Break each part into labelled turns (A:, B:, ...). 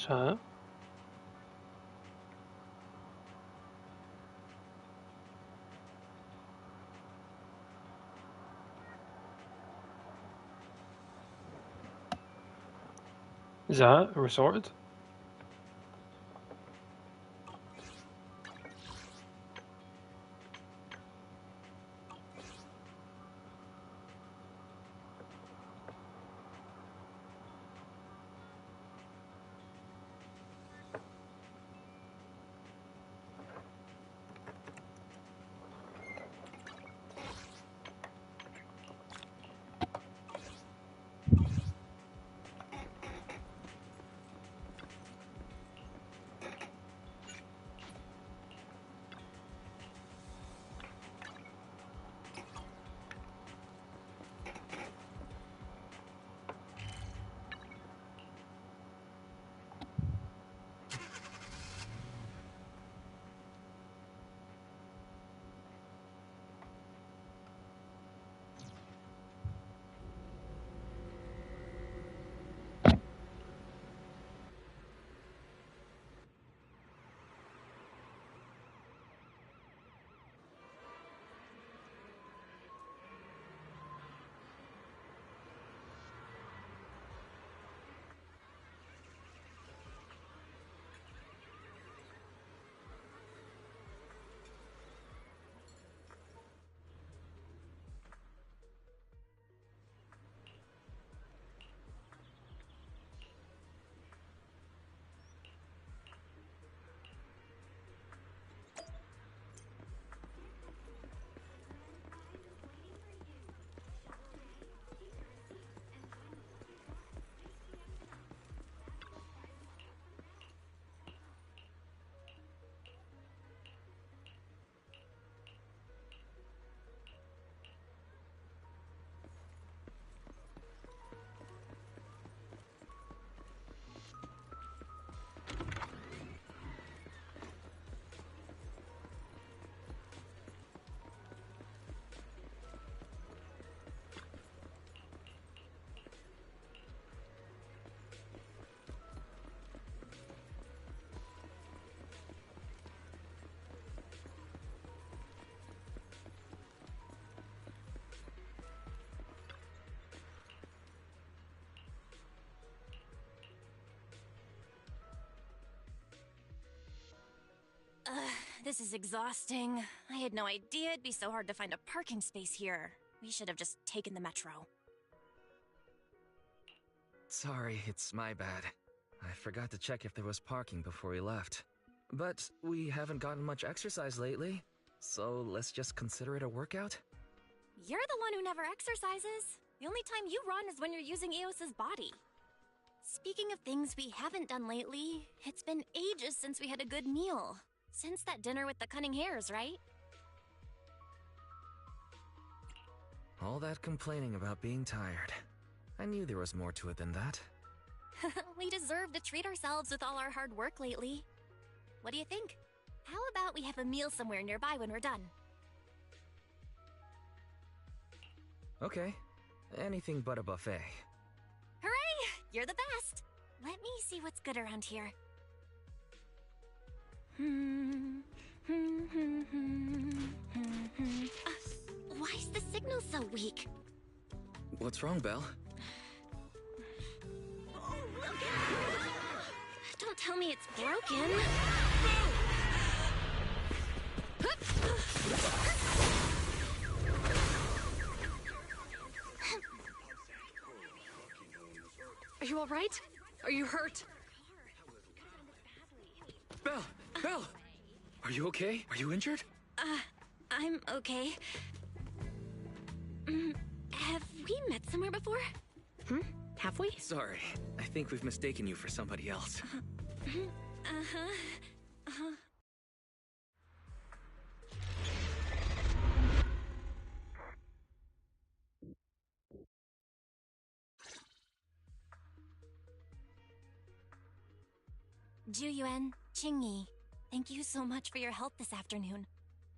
A: 자, the resort.
B: This is exhausting. I had no idea it'd be so hard to find a parking space here. We should have just taken the metro.
C: Sorry, it's my bad. I forgot to check if there was parking before we left. But we haven't gotten much exercise lately, so let's just consider it a workout?
B: You're the one who never exercises. The only time you run is when you're using Eos's body. Speaking of things we haven't done lately, it's been ages since we had a good meal. Since that dinner with the cunning hares, right?
C: All that complaining about being tired. I knew there was more to it than that.
B: We deserve to treat ourselves with all our hard work lately. What do you think? How about we have a meal somewhere nearby when we're done?
C: Okay, anything but a buffet.
B: Hooray! You're the best! Let me see what's good around here. Why is the signal so weak?
C: What's wrong, Belle?
B: Don't tell me it's broken.
D: Are you all right? Are you hurt?
C: Belle! Belle! Are you okay? Are you injured?
B: I'm okay. Have we met somewhere before?
D: Have we?
C: Sorry, I think we've mistaken you for somebody else.
B: Juyuan, Qingyi, thank you so much for your help this afternoon.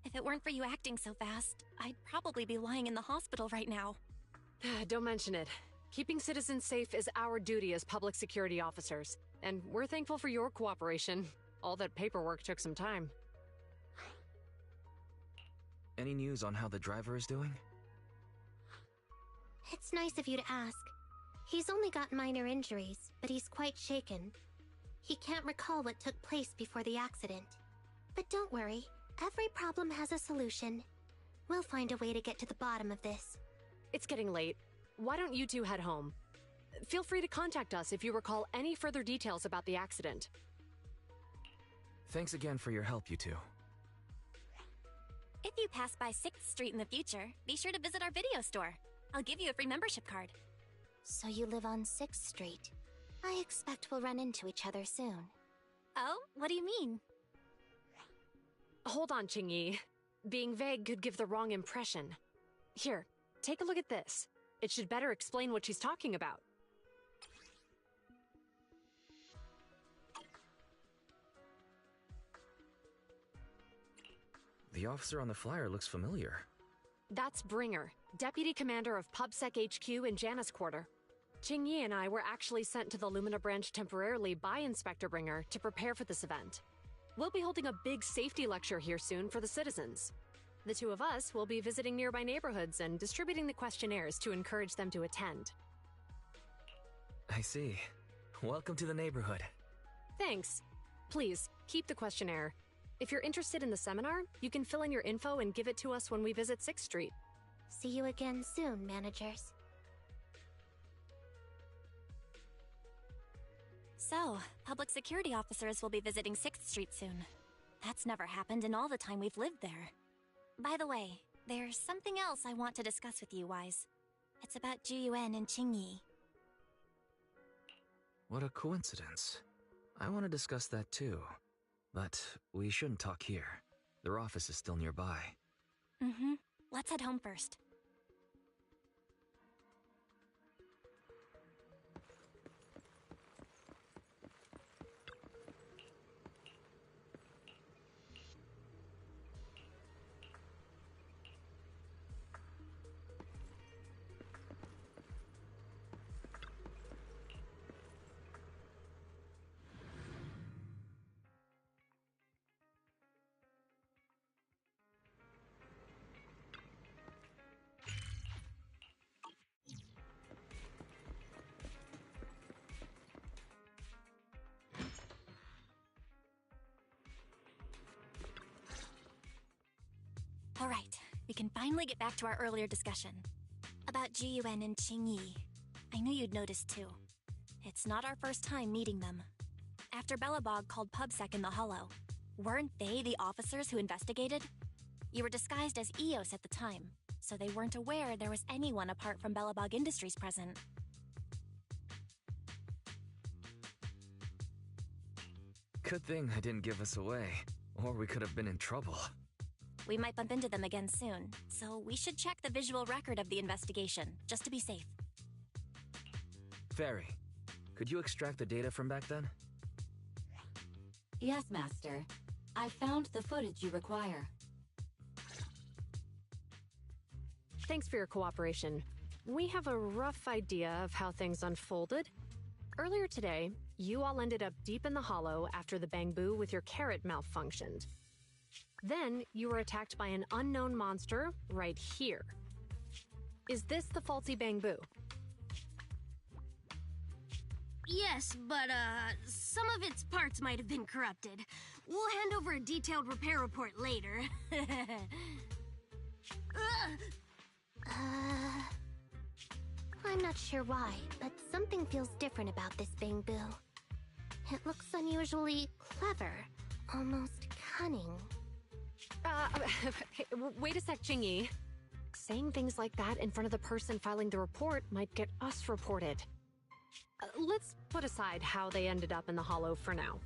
B: If it weren't for you acting so fast, I'd probably be lying in the hospital right now.
D: Don't mention it. Keeping citizens safe is our duty as public security officers. And we're thankful for your cooperation. All that paperwork took some time.
C: Any news on how the driver is doing?
E: It's nice of you to ask. He's only got minor injuries, but he's quite shaken. He can't recall what took place before the accident. But don't worry, every problem has a solution. We'll find a way to get to the bottom of this.
D: It's getting late. Why don't you two head home? Feel free to contact us if you recall any further details about the accident.
C: Thanks again for your help, you two.
B: If you pass by 6th Street in the future, be sure to visit our video store. I'll give you a free membership card.
E: So you live on 6th Street. I expect we'll run into each other soon.
B: Oh, what do you mean?
D: Hold on, Qingyi. Being vague could give the wrong impression. Here, take a look at this. It should better explain what she's talking about.
C: The officer on the flyer looks familiar.
D: That's Bringer, Deputy Commander of PubSec HQ in Janus Quarter. Qingyi and I were actually sent to the Lumina branch temporarily by Inspector Bringer to prepare for this event. We'll be holding a big safety lecture here soon for the citizens. The two of us will be visiting nearby neighborhoods and distributing the questionnaires to encourage them to attend.
C: I see. Welcome to the neighborhood.
D: Thanks. Please, keep the questionnaire. If you're interested in the seminar, you can fill in your info and give it to us when we visit 6th Street.
E: See you again soon, managers.
B: So, public security officers will be visiting 6th Street soon. That's never happened in all the time we've lived there. By the way, there's something else I want to discuss with you, Wise. It's about Juyuan and Qingyi.
C: What a coincidence. I want to discuss that too. But we shouldn't talk here. Their office is still nearby.
B: Mm-hmm. Let's head home first. Alright, we can finally get back to our earlier discussion. About Juyuan and Qingyi. I knew you'd noticed too. It's not our first time meeting them. After Belobog called PubSec in the Hollow, weren't they the officers who investigated? You were disguised as Eos at the time, so they weren't aware there was anyone apart from Belobog Industries present.
C: Good thing I didn't give us away, or we could have been in trouble.
B: We might bump into them again soon, so we should check the visual record of the investigation, just to be safe.
C: Fairy, could you extract the data from back then?
F: Yes, Master. I found the footage you require.
D: Thanks for your cooperation. We have a rough idea of how things unfolded. Earlier today, you all ended up deep in the Hollow after the bamboo with your carrot malfunctioned. Then, you were attacked by an unknown monster right here. Is this the faulty bamboo?
G: Yes, but, some of its parts might have been corrupted. We'll hand over a detailed repair report later.
E: I'm not sure why, but something feels different about this bamboo. It looks unusually clever, almost cunning.
D: Hey, wait a sec, Qingyi. Saying things like that in front of the person filing the report might get us reported. Let's put aside how they ended up in the Hollow for now.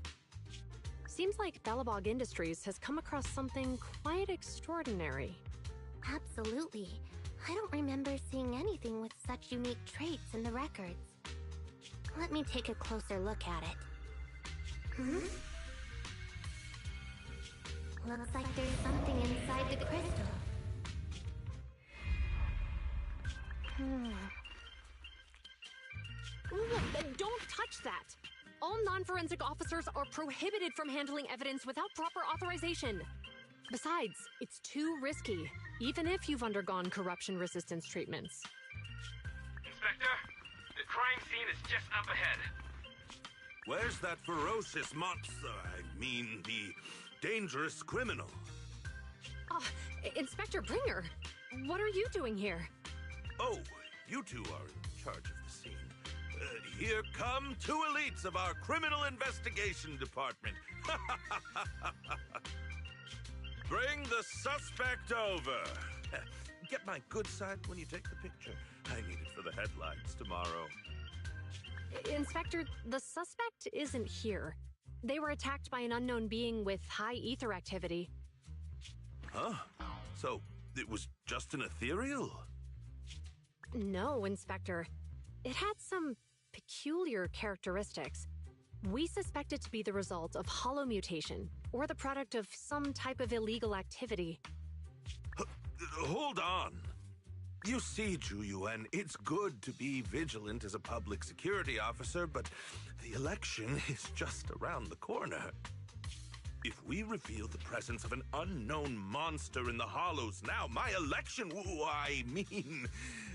D: Seems like Belobog Industries has come across something quite extraordinary.
E: Absolutely. I don't remember seeing anything with such unique traits in the records. Let me take a closer look at it. Looks like there's something inside the crystal.
D: Don't touch that! All non-forensic officers are prohibited from handling evidence without proper authorization. Besides, it's too risky, even if you've undergone corruption resistance treatments.
H: Inspector, the crime scene is just up ahead.
I: Where's that ferocious monster? I mean, the dangerous criminal.
D: Inspector Bringer, what are you doing here?
I: Oh, you two are in charge of the scene. Here come two elites of our criminal investigation department. Bring the suspect over. Get my good side when you take the picture. I need it for the headlines tomorrow.
D: Inspector, the suspect isn't here. They were attacked by an unknown being with high ether activity.
I: Huh? So, it was just an ethereal?
D: No, Inspector. It had some peculiar characteristics. We suspect it to be the result of hollow mutation, or the product of some type of illegal activity.
I: Hold on. You see, Ju-Yuan, it's good to be vigilant as a public security officer, but the election is just around the corner. If we reveal the presence of an unknown monster in the Hollows now, my election,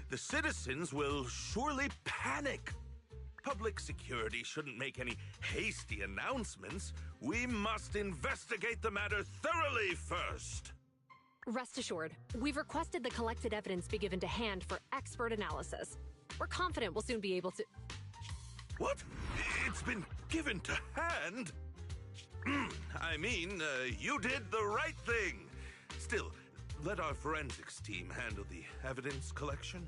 I: the citizens will surely panic. Public security shouldn't make any hasty announcements. We must investigate the matter thoroughly first.
D: Rest assured, we've requested the collected evidence be given to hand for expert analysis. We're confident we'll soon be able to...
I: What? It's been given to hand? I mean, you did the right thing. Still, let our forensics team handle the evidence collection.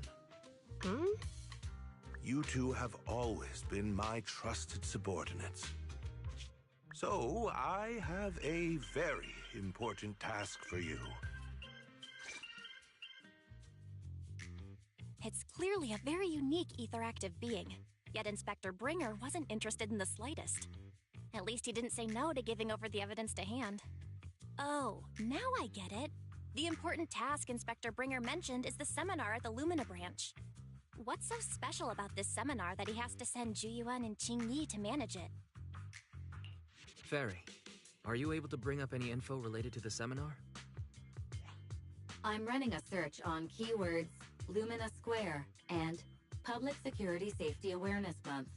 I: You two have always been my trusted subordinates. So, I have a very important task for you.
B: It's clearly a very unique etheractive being, yet Inspector Bringer wasn't interested in the slightest. At least he didn't say no to giving over the evidence to hand. Oh, now I get it. The important task Inspector Bringer mentioned is the seminar at the Lumina branch. What's so special about this seminar that he has to send Ju-Yuan and Qing-Yi to manage it?
C: Fairy, are you able to bring up any info related to the seminar?
F: I'm running a search on keywords Lumina Square and Public Security Safety Awareness Month.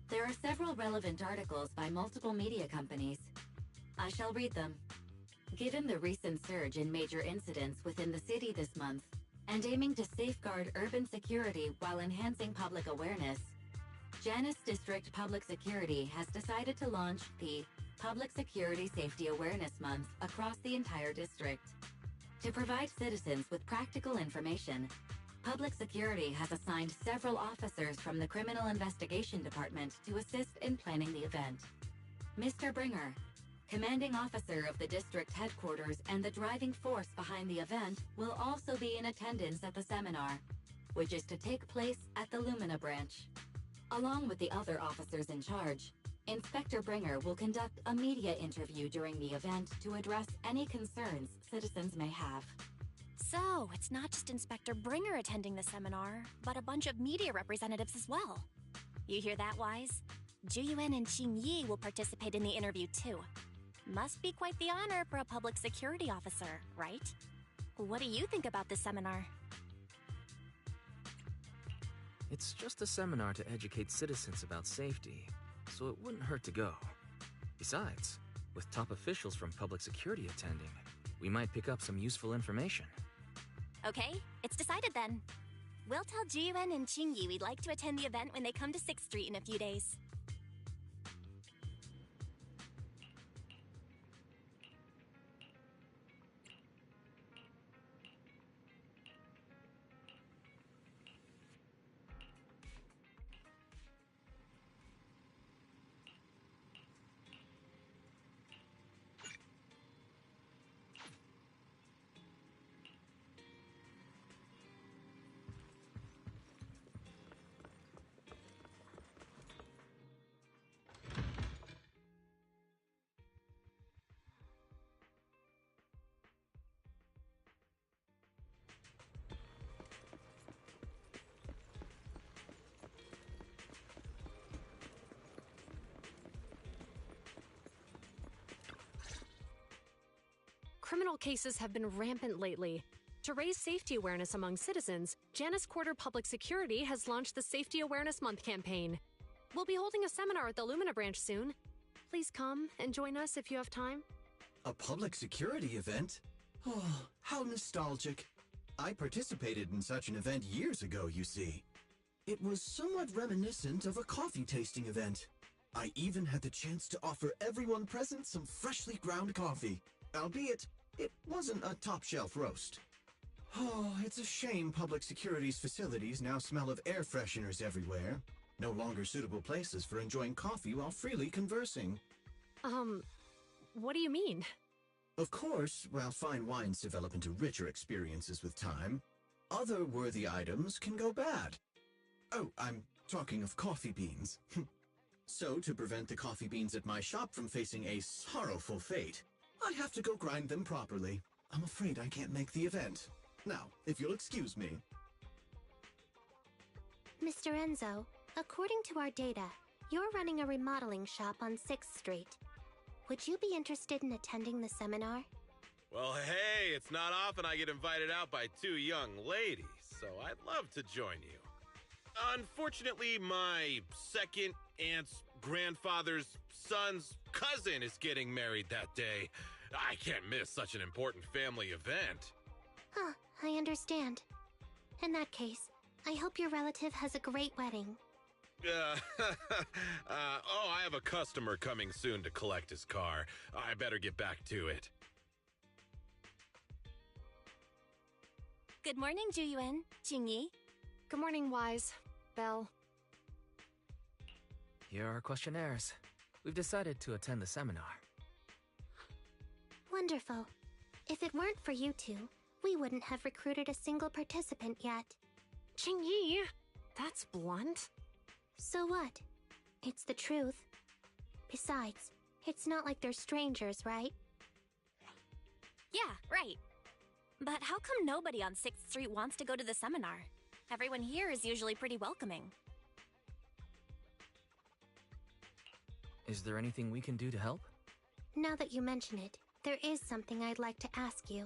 F: There are several relevant articles by multiple media companies. I shall read them. Given the recent surge in major incidents within the city this month, and aiming to safeguard urban security while enhancing public awareness, Janus District Public Security has decided to launch the Public Security Safety Awareness Month across the entire district. To provide citizens with practical information, Public Security has assigned several officers from the Criminal Investigation Department to assist in planning the event. Mr. Bringer, commanding officer of the district headquarters and the driving force behind the event, will also be in attendance at the seminar, which is to take place at the Lumina branch. Along with the other officers in charge, Inspector Bringer will conduct a media interview during the event to address any concerns citizens may have.
B: So, it's not just Inspector Bringer attending the seminar, but a bunch of media representatives as well. You hear that, Wise? Ju-Yuan and Qing-Yi will participate in the interview too. Must be quite the honor for a public security officer, right? What do you think about this seminar?
C: It's just a seminar to educate citizens about safety, so it wouldn't hurt to go. Besides, with top officials from public security attending, we might pick up some useful information.
B: Okay, it's decided then. We'll tell Ju-Yuan and Qing-Yi we'd like to attend the event when they come to 6th Street in a few days.
D: Criminal cases have been rampant lately. To raise safety awareness among citizens, Janus Quarter Public Security has launched the Safety Awareness Month campaign. We'll be holding a seminar at the Lumina branch soon. Please come and join us if you have time.
J: A public security event? Oh, how nostalgic. I participated in such an event years ago, you see. It was somewhat reminiscent of a coffee tasting event. I even had the chance to offer everyone present some freshly ground coffee, albeit it wasn't a top-shelf roast. Oh, it's a shame public security's facilities now smell of air fresheners everywhere. No longer suitable places for enjoying coffee while freely conversing.
D: What do you mean?
J: Of course, while fine wines develop into richer experiences with time, other worthy items can go bad. Oh, I'm talking of coffee beans. So, to prevent the coffee beans at my shop from facing a sorrowful fate, I have to go grind them properly. I'm afraid I can't make the event. Now, if you'll excuse me.
E: Mr. Enzo, according to our data, you're running a remodeling shop on 6th Street. Would you be interested in attending the seminar?
K: Well, hey, it's not often I get invited out by two young ladies, so I'd love to join you. Unfortunately, my second aunt's grandfather's son's cousin is getting married that day. I can't miss such an important family event.
E: Huh, I understand. In that case, I hope your relative has a great wedding.
K: I have a customer coming soon to collect his car. I better get back to it.
B: Good morning, Juyuan, Jingyi.
D: Good morning, Wise. Belle.
C: Here are our questionnaires. We've decided to attend the seminar.
E: Wonderful. If it weren't for you two, we wouldn't have recruited a single participant yet.
D: Jingyi, that's blunt.
E: So what? It's the truth. Besides, it's not like they're strangers, right?
B: Yeah, right. But how come nobody on 6th Street wants to go to the seminar? Everyone here is usually pretty welcoming.
C: Is there anything we can do to help?
E: Now that you mention it, there is something I'd like to ask you.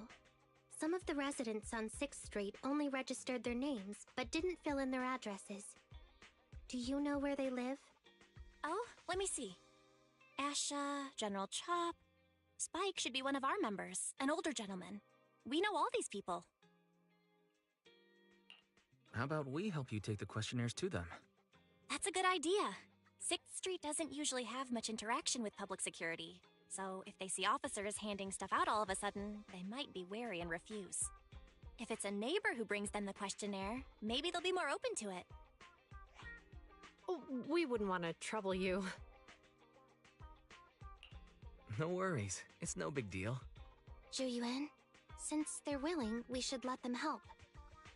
E: Some of the residents on 6th Street only registered their names, but didn't fill in their addresses. Do you know where they live?
B: Oh, let me see. Asha, General Chop. Spike should be one of our members, an older gentleman. We know all these people.
C: How about we help you take the questionnaires to them?
B: That's a good idea. 6th Street doesn't usually have much interaction with public security, so if they see officers handing stuff out all of a sudden, they might be wary and refuse. If it's a neighbor who brings them the questionnaire, maybe they'll be more open to it.
D: Oh, we wouldn't want to trouble you.
C: No worries. It's no big deal.
E: Juyuan, since they're willing, we should let them help.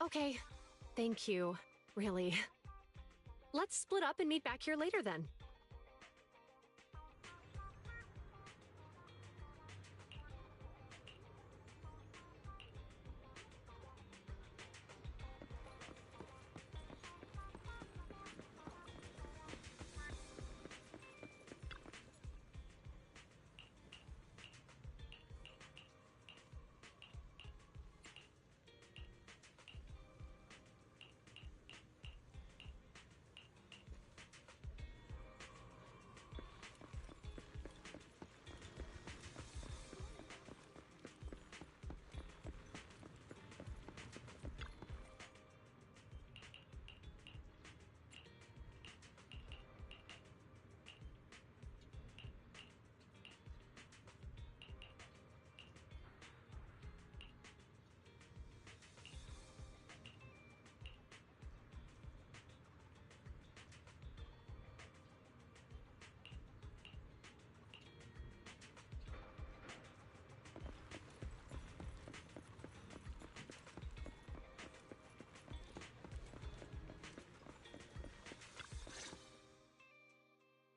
D: Okay. Thank you. Really. Let's split up and meet back here later then.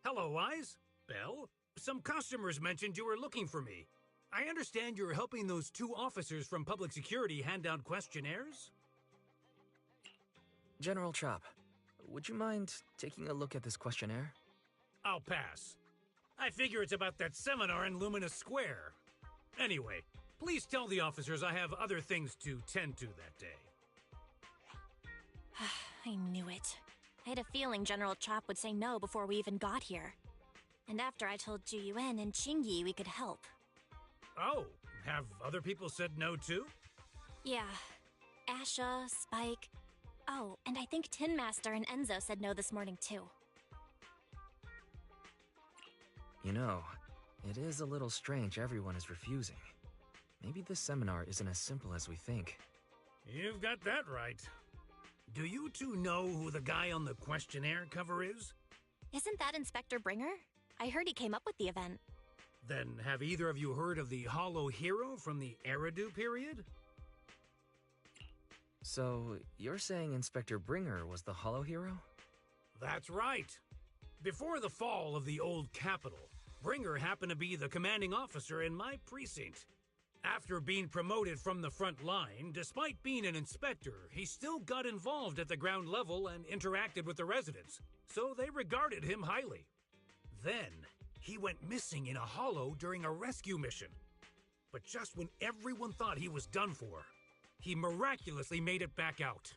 H: Hello, Wise. Belle? Some customers mentioned you were looking for me. I understand you're helping those two officers from public security hand out questionnaires?
C: General Chop, would you mind taking a look at this questionnaire?
H: I'll pass. I figure it's about that seminar in Lumina Square. Anyway, Please tell the officers I have other things to tend to that day.
B: I knew it. I had a feeling General Chop would say no before we even got here. And after I told Ju Yuen and Qingyi we could help.
H: Oh, have other people said no too?
B: Yeah. Asha, Spike. Oh, and I think Tin Master and Enzo said no this morning too.
C: You know, it is a little strange everyone is refusing. Maybe this seminar isn't as simple as we think.
H: You've got that right. Do you two know who the guy on the questionnaire cover is?
B: Isn't that Inspector Bringer? I heard he came up with the event.
H: Then have either of you heard of the Hollow Hero from the Eridu period?
C: So, you're saying Inspector Bringer was the Hollow Hero?
H: That's right. Before the fall of the old capital, Bringer happened to be the commanding officer in my precinct. After being promoted from the front line, despite being an inspector, he still got involved at the ground level and interacted with the residents, so they regarded him highly. Then, he went missing in a hollow during a rescue mission. But just when everyone thought he was done for, he miraculously made it back out.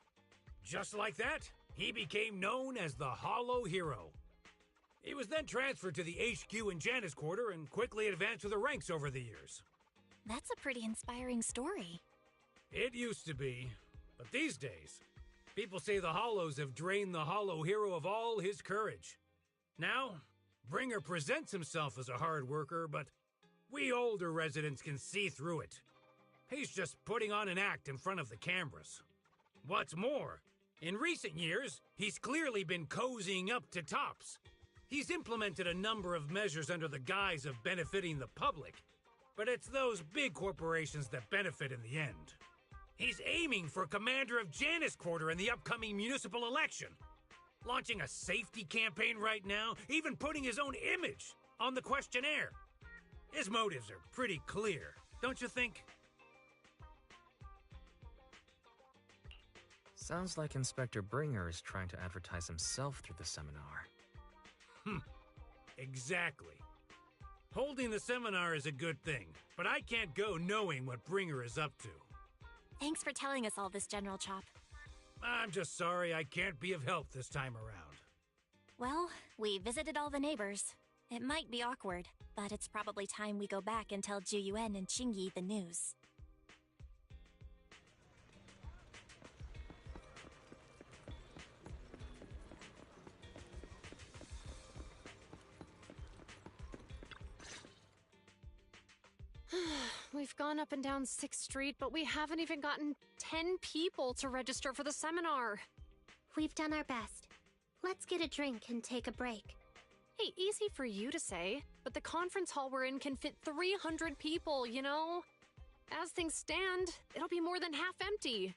H: Just like that, he became known as the Hollow Hero. He was then transferred to the HQ in Janus Quarter and quickly advanced to the ranks over the years.
B: That's a pretty inspiring story.
H: It used to be, but these days, people say the Hollows have drained the Hollow Hero of all his courage. Now, Bringer presents himself as a hard worker, but we older residents can see through it. He's just putting on an act in front of the cameras. What's more, in recent years, he's clearly been cozying up to Tops. He's implemented a number of measures under the guise of benefiting the public, but it's those big corporations that benefit in the end. He's aiming for commander of Janus Quarter in the upcoming municipal election, launching a safety campaign right now, even putting his own image on the questionnaire. His motives are pretty clear, don't you think?
C: Sounds like Inspector Bringer is trying to advertise himself through the seminar.
H: Exactly. Holding the seminar is a good thing, but I can't go knowing what Bringer is up to.
B: Thanks for telling us all this, General Chop.
H: I'm just sorry I can't be of help this time around.
B: Well, we visited all the neighbors. It might be awkward, but it's probably time we go back and tell Ju Yuen and Qingyi the news.
D: We've gone up and down 6th Street, but we haven't even gotten 10 people to register for the seminar.
E: We've done our best. Let's get a drink and take a break.
D: Hey, easy for you to say, but the conference hall we're in can fit 300 people, you know? As things stand, it'll be more than half empty.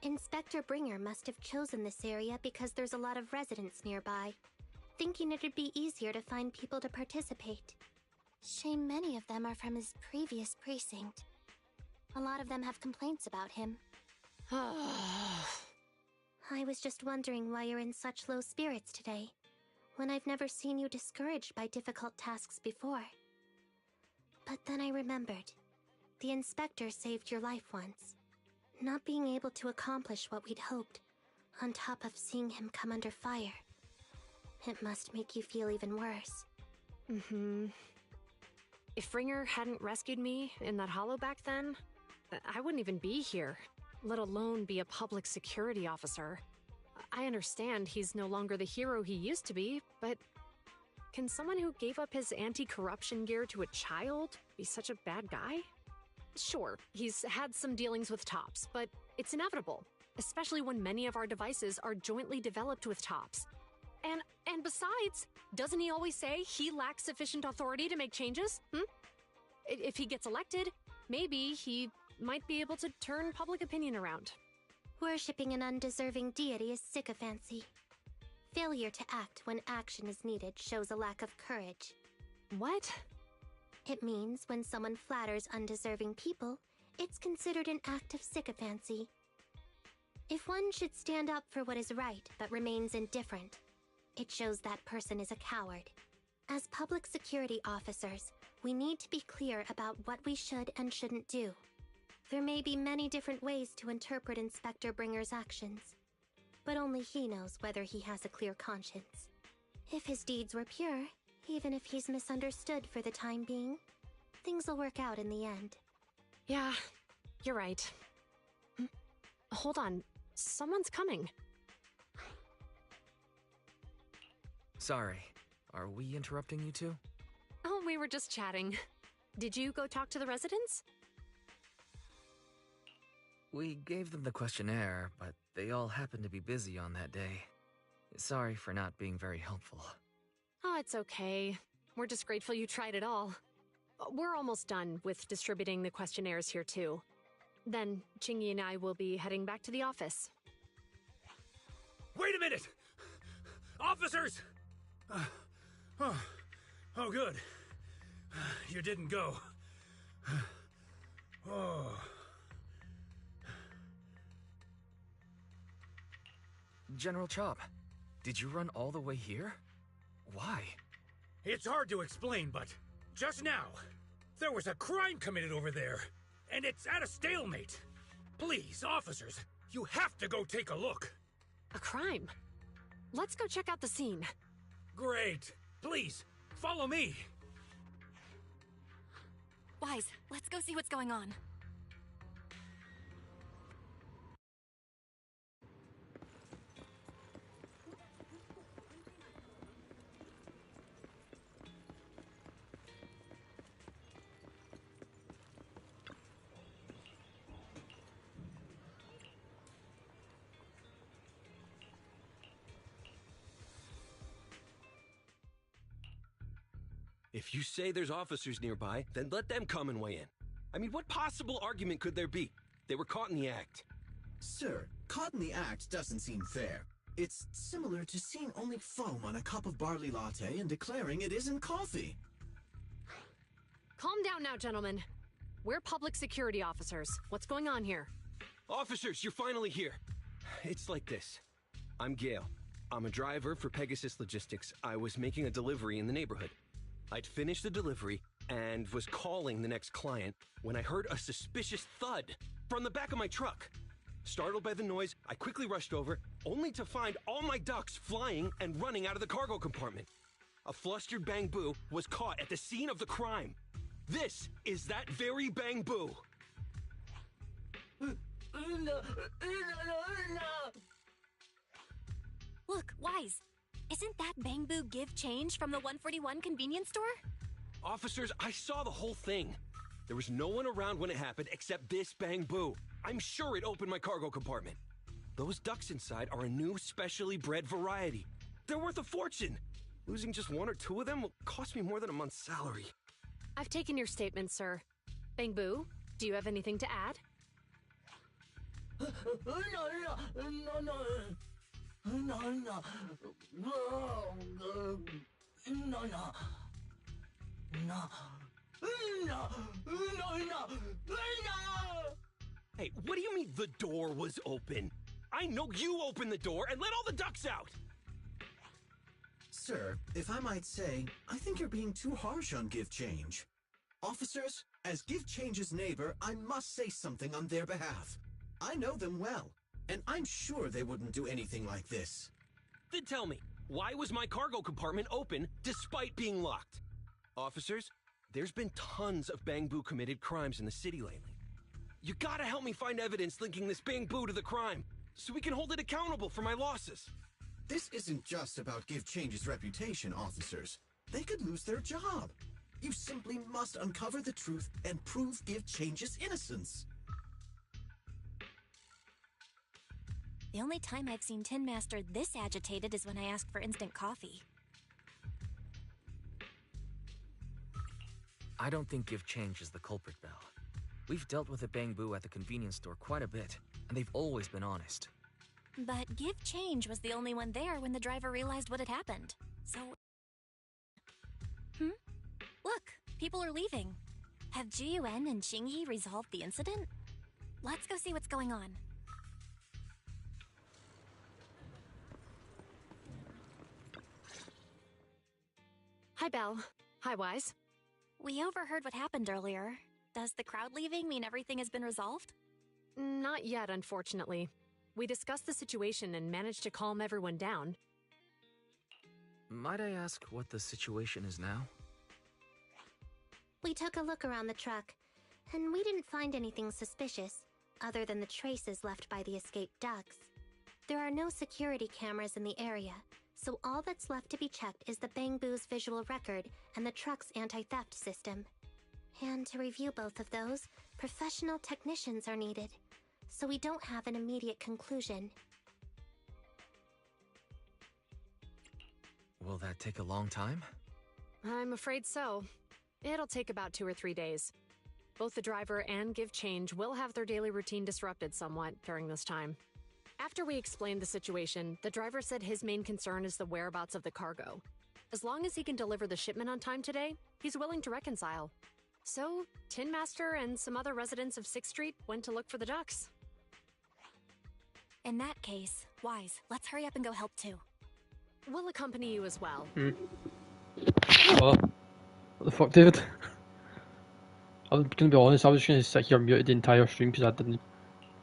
E: Inspector Bringer must have chosen this area because there's a lot of residents nearby, thinking it'd be easier to find people to participate. Shame many of them are from his previous precinct. A lot of them have complaints about him. I was just wondering why you're in such low spirits today, when I've never seen you discouraged by difficult tasks before. But then I remembered. The inspector saved your life once. Not being able to accomplish what we'd hoped, on top of seeing him come under fire. It must make you feel even worse.
D: If Bringer hadn't rescued me in that hollow back then, I wouldn't even be here, let alone be a public security officer. I understand he's no longer the hero he used to be, but can someone who gave up his anti-corruption gear to a child be such a bad guy? Sure, he's had some dealings with Tops, but it's inevitable, especially when many of our devices are jointly developed with Tops. And besides, doesn't he always say he lacks sufficient authority to make changes? If he gets elected, maybe he might be able to turn public opinion around.
E: Worshipping an undeserving deity is sycophancy. Failure to act when action is needed shows a lack of courage.
D: What?
E: It means when someone flatters undeserving people, it's considered an act of sycophancy. If one should stand up for what is right but remains indifferent, it shows that person is a coward. As public security officers, We need to be clear about what we should and shouldn't do. There may be many different ways to interpret Inspector Bringer's actions, but only he knows whether he has a clear conscience. If his deeds were pure, even if he's misunderstood for the time being, things will work out in the end.
D: Yeah, you're right. Hold on, someone's coming.
C: Sorry, are we interrupting you two?
D: Oh, we were just chatting. Did you go talk to the residents?
C: We gave them the questionnaire, but they all happened to be busy on that day. Sorry for not being very helpful.
D: Oh, it's okay. We're just grateful you tried it all. We're almost done with distributing the questionnaires here, too. Then, Chingy and I will be heading back to the office.
H: Wait a minute! Officers! Oh, good. You didn't go. Oh.
C: General Chop, did you run all the way here? Why?
H: It's hard to explain, but just now, there was a crime committed over there, and it's at a stalemate. Please, officers, you have to go take a look.
D: A crime? Let's go check out the scene.
H: Great. Please, follow me.
B: Wise, let's go see what's going on.
L: If you say there's officers nearby, then let them come and weigh in. I mean, what possible argument could there be? They were caught in the act.
J: Sir, caught in the act doesn't seem fair. It's similar to seeing only foam on a cup of barley latte and declaring it isn't coffee.
D: Calm down now, gentlemen. We're public security officers. What's going on here?
L: Officers, you're finally here. It's like this. I'm Gale. I'm a driver for Pegasus Logistics. I was making a delivery in the neighborhood. I'd finished the delivery and was calling the next client when I heard a suspicious thud from the back of my truck. Startled by the noise, I quickly rushed over, only to find all my ducks flying and running out of the cargo compartment. A flustered Bang Boo was caught at the scene of the crime. This is that very Bang Boo.
B: Look, Wise. Isn't that Bang Boo give change from the 141 convenience store?
L: Officers, I saw the whole thing. There was no one around when it happened except this Bang Boo. I'm sure it opened my cargo compartment. Those ducks inside are a new specially bred variety. They're worth a fortune. Losing just one or two of them will cost me more than a month's salary.
D: I've taken your statement, sir. Bang Boo, do you have anything to add?
L: Hey, what do you mean the door was open? I know you opened the door and let all the ducks out!
J: Sir, if I might say, I think you're being too harsh on Give Change. Officers, as Give Change's neighbor, I must say something on their behalf. I know them well, and I'm sure they wouldn't do anything like this.
L: Then tell me, why was my cargo compartment open despite being locked? Officers, there's been tons of Bang Boo committed crimes in the city lately. You gotta help me find evidence linking this Bang Boo to the crime, so we can hold it accountable for my losses.
J: This isn't just about Give Change's reputation, officers. They could lose their job. You simply must uncover the truth and prove Give Change's innocence.
B: The only time I've seen Tin Master this agitated is when I asked for instant coffee.
C: I don't think Give Change is the culprit, Belle. We've dealt with a Bang Boo at the convenience store quite a bit, and they've always been honest.
B: But Give Change was the only one there when the driver realized what had happened. So... Look, people are leaving. Have Jiyuan and Xingyi resolved the incident? Let's go see what's going on.
D: Hi, Belle. Hi, Wise.
B: We overheard what happened earlier. Does the crowd leaving mean everything has been resolved?
D: Not yet, unfortunately. We discussed the situation and managed to calm everyone down.
C: Might I ask what the situation is now?
E: We took a look around the truck, and we didn't find anything suspicious, other than the traces left by the escaped ducks. There are no security cameras in the area, so all that's left to be checked is the Bangbu's visual record and the truck's anti-theft system. And to review both of those, professional technicians are needed, so we don't have an immediate conclusion.
C: Will that take a long time?
D: I'm afraid so. It'll take about 2 or 3 days. Both the driver and Give Change will have their daily routine disrupted somewhat during this time. After we explained the situation, the driver said his main concern is the whereabouts of the cargo. As long as he can deliver the shipment on time today, he's willing to reconcile. So, Tin Master and some other residents of 6th Street went to look for the ducks.
B: In that case, Wise, let's hurry up and go help too.
D: We'll accompany you as well.
A: What the fuck, David? I'm gonna be honest, I was just gonna sit here muted the entire stream because I didn't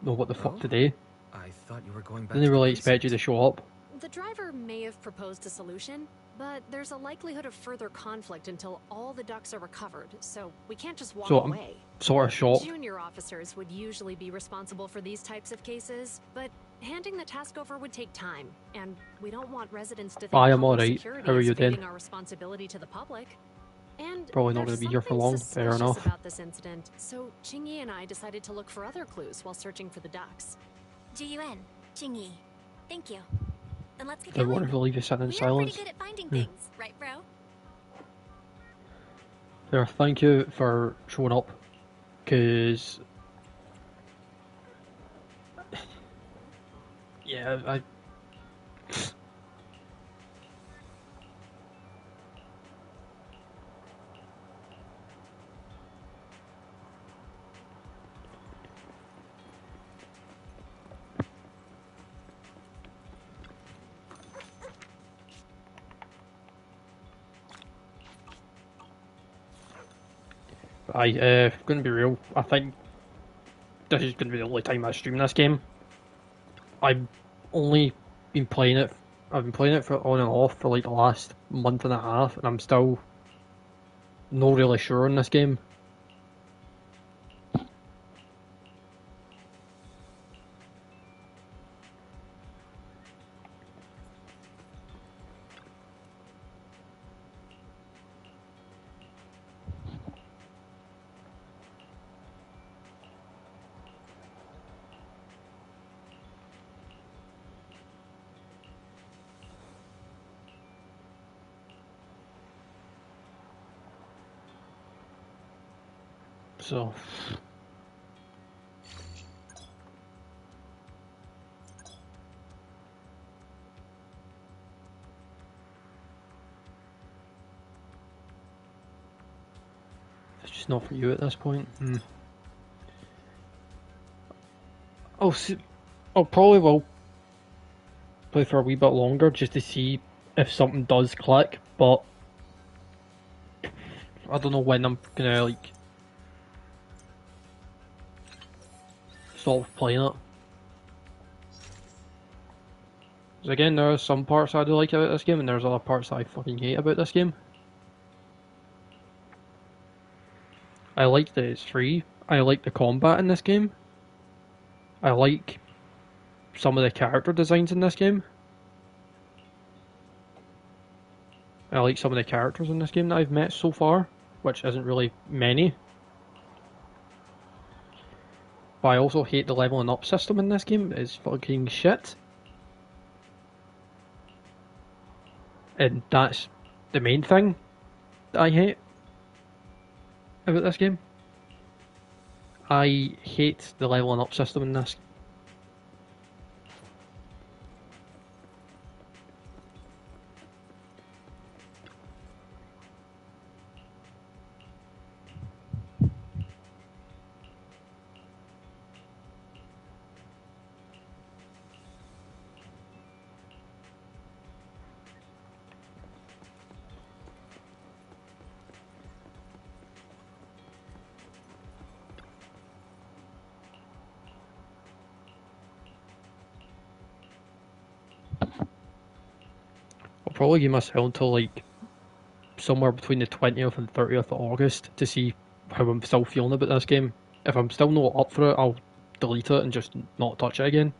A: know what the fuck to do.
C: I thought you were going back.
A: Didn't really expect you to show up.
D: The driver may have proposed a solution, but there's a likelihood of further conflict until all the ducks are recovered, so we can't just walk away.
A: I'm sort of shocked.
D: Junior officers would usually be responsible for these types of cases, but handing the task over would take time, and we don't want residents to think
A: I am
D: public
A: alright.
D: security
A: How are
D: is
A: you then?
D: evading our responsibility to the public. And
A: Probably not
D: there's
A: gonna be here for
D: something
A: long, fair
D: suspicious
A: enough.
D: about this incident, so Qingyi and I decided to look for other clues while searching for the ducks.
B: G-U-N, Qingyi. Thank you. Then let's get
A: They're
B: going.
A: wonderful, leave you sitting in
B: We're
A: silence.
B: pretty good at finding things, right, bro?
A: There, thank you for showing up, because yeah, I gonna be real. I think this is gonna be the only time I stream this game. I've only been playing it. I've been playing it for on and off for like the last month and a half, and I'm still not really sure on this game. So it's just not for you at this point. I'll see. I'll probably will play for a wee bit longer just to see if something does click, but I don't know when I'm gonna like stop playing it. 'Cause again, there are some parts I do like about this game, and there's other parts I fucking hate about this game. I like that it's free. I like the combat in this game. I like some of the character designs in this game. I like some of the characters in this game that I've met so far, which isn't really many. But I also hate the leveling up system in this game. It's fucking shit. And that's the main thing that I hate about this game. I hate the leveling up system in this. probably give myself until like somewhere between the 20th and 30th of August to see how I'm still feeling about this game. If I'm still not up for it, I'll delete it and just not touch it again.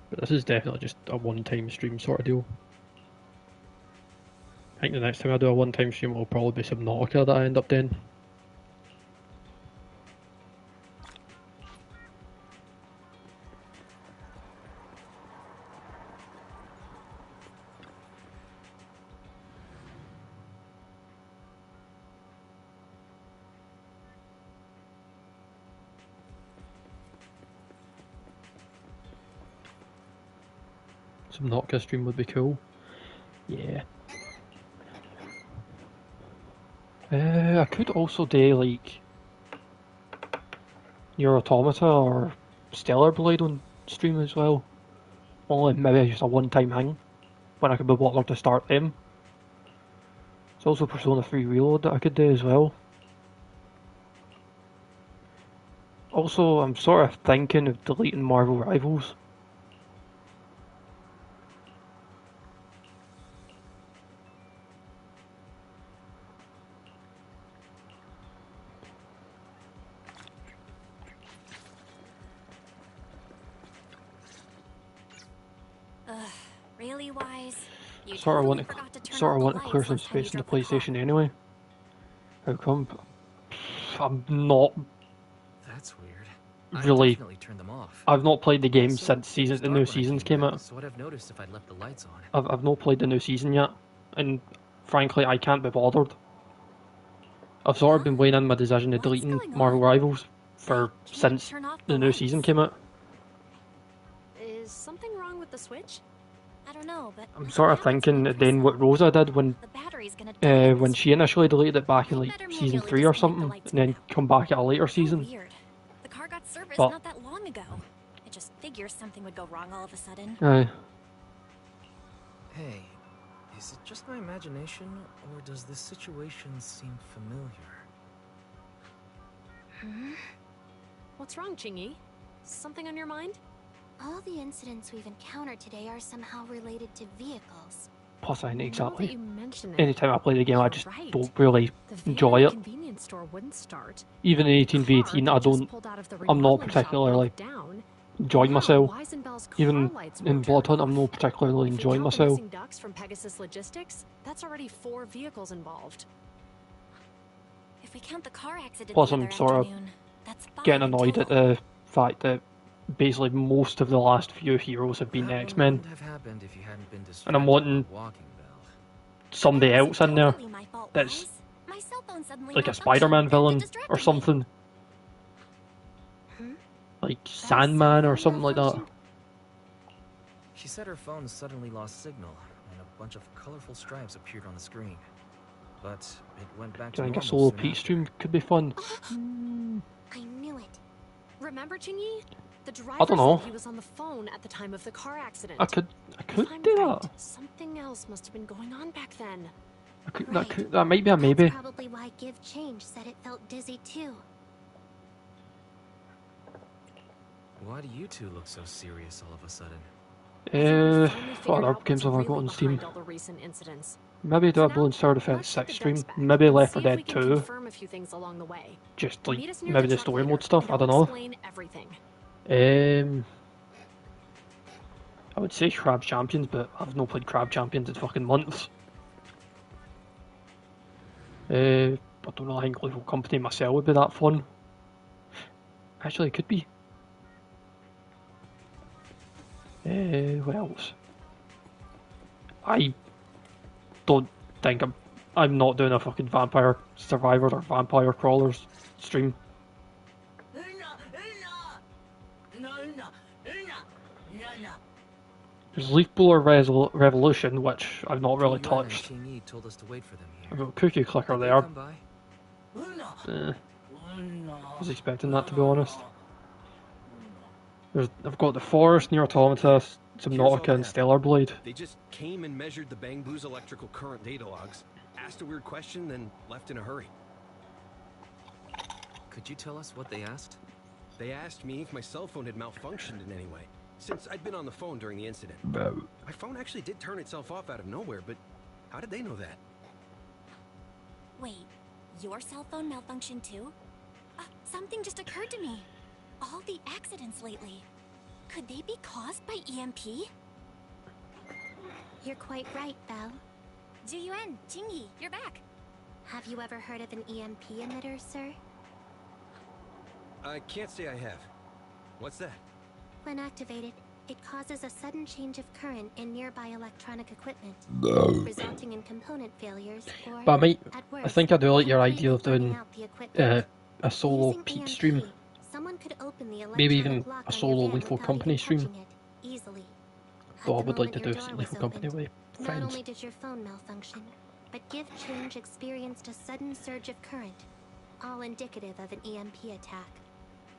A: But this is definitely just a one-time stream sort of deal. I think the next time I do a one-time stream will probably be Subnautica that I end up doing. Subnautica stream would be cool. Yeah. I could also do like Your Automata or Stellar Blade on stream as well. Only maybe just a one-time thing when I could be bothered to start them. There's also Persona 3 Reload that I could do as well. Also, I'm sort of thinking of deleting Marvel Rivals.
B: Really, Wise? You
A: Sort of
B: totally
A: want to
B: forgot to turn
A: sort
B: off
A: of
B: the
A: want to clear
B: lights
A: some
B: last time you
A: space in the
B: drove car.
A: PlayStation anyway. How come? I'm not
C: That's weird. I
A: really.
C: definitely turned them off.
A: I've not played the game
C: Also,
A: since
C: it was
A: the new
C: dark when I
A: seasons
C: came
A: came
C: back,
A: out.
C: so I'd have noticed if I'd left the lights on.
A: I've not played the new season yet, and frankly, I can't be bothered. I've sort of been weighing in my decision of deleting Marvel Rivals for since the new season came out.
D: Is something wrong with the Switch?
B: I don't know, but
A: I'm sort of thinking then what Rosa did when she initially deleted it back in like season 3 or something, and then come back at a later season.
B: Weird. The car got serviced
A: But-
B: not that long ago. I just figure something would go wrong all of a sudden.
A: Aye.
C: Hey, is it just my imagination, or does this situation seem familiar?
D: What's wrong, Chingy? Something on your mind?
E: All the incidents we've encountered today are somehow related to vehicles.
A: Plus, I ain't exactly.
D: you mention it,
A: Anytime I play the game, I just
D: right.
A: don't really
D: The
A: enjoy it.
D: convenience store wouldn't start.
A: Even in 18v18, I don't. I'm not particularly enjoying myself. Even in Blood Hunt, I'm not particularly enjoying myself.
D: Missing ducks from Pegasus Logistics, that's already 4 vehicles involved.
B: If we count the car accident
A: Plus,
B: the
A: I'm
B: other
A: sort of
B: afternoon, that's 5
A: getting
B: in
A: annoyed at
B: total.
A: the fact that basically most of the last few heroes have been X-Men,
C: Wouldn't have happened if you hadn't been
A: and I'm
C: distracted
A: wanting
C: by Walking Bell.
A: somebody else in there
B: Totally my fault,
A: that's
B: Wise. My cell phone suddenly
A: like a
B: malfunctioned
A: Spider-Man
B: and
A: villain
B: distracted
A: or
B: me.
A: something, like Sandman or something like that.
C: She said her phone suddenly lost signal, and a bunch of colorful stripes appeared on the screen. But it went back
A: Do
C: to
A: you think a
C: normal
A: solo
C: soon
A: Pete
C: after.
A: stream could be fun?
E: I knew it.
D: Remember, Chingy? The driver
A: don't know.
D: said he was on the phone at the time of the car accident.
A: I could
D: If I'm
A: do
D: right,
A: that.
D: something else must have been going on back then.
A: That might be a maybe.
E: That's probably why Give Change said it felt dizzy too.
C: Why do you two look so serious all of a sudden?
A: What other games have I got on Steam?
D: All the recent incidents.
A: Maybe do a Bloon Star Defense 6 stream. Maybe Left 4
D: See if we
A: Dead
D: can
A: 2.
D: confirm a few things along the way.
A: Just like
D: Meet us near
A: maybe the
D: truck
A: story
D: later,
A: mode stuff.
D: and
A: I don't
D: I'll
A: know.
D: explain everything.
A: I would say Crab Champions, but I've not played Crab Champions in fucking months. I don't know. I think Lethal Company myself would be that fun. Actually, it could be. What else? I don't think I'm not doing a fucking Vampire Survivor or Vampire Crawlers stream. There's Leaf Blower Revolution, which I've not really
C: Yuan and
A: touched.
C: Qingyi told us to wait for them here.
A: I've got Cookie Clicker
C: Did they
A: there.
C: come by?
A: I was expecting that, to be honest. I've got the Forest, Near Automata, Subnautica, and Stellar Blade.
L: They just came and measured the Bangbu's electrical current data logs, asked a weird question, then left in a hurry.
C: Could you tell us what they asked?
L: They asked me if my cell phone had malfunctioned in any way, since I'd been on the phone during the incident. My phone actually did turn itself off out of nowhere, but how did they know that?
B: Wait, your cell phone malfunctioned too? Something just occurred to me. All the accidents lately, could they be caused by EMP?
E: You're quite right, Belle.
B: Juyuan, Jingyi, you're back.
E: Have you ever heard of an EMP emitter, sir?
L: I can't say I have. What's that?
E: When activated, it causes a sudden change of current in nearby electronic equipment, resulting in component failures or,
A: But
E: at
A: I think I do like your
E: worst,
A: idea of
E: completely
A: doing
E: burning out the equipment.
A: a solo
E: Using
A: peep
E: EMP,
A: stream.
E: someone could open the
A: Maybe
E: electronic
A: even
E: lock
A: a
E: on
A: solo
E: your van
A: Lethal
E: without
A: Company
E: even
A: stream.
E: touching it, easily.
A: Though I
E: At the
A: would like to
E: moment
A: do
E: your door
A: Lethal
E: was
A: Company
E: opened,
A: with
E: not
A: friends.
E: only did your phone malfunction, but Give Change experienced a sudden surge of current, all indicative of an EMP attack.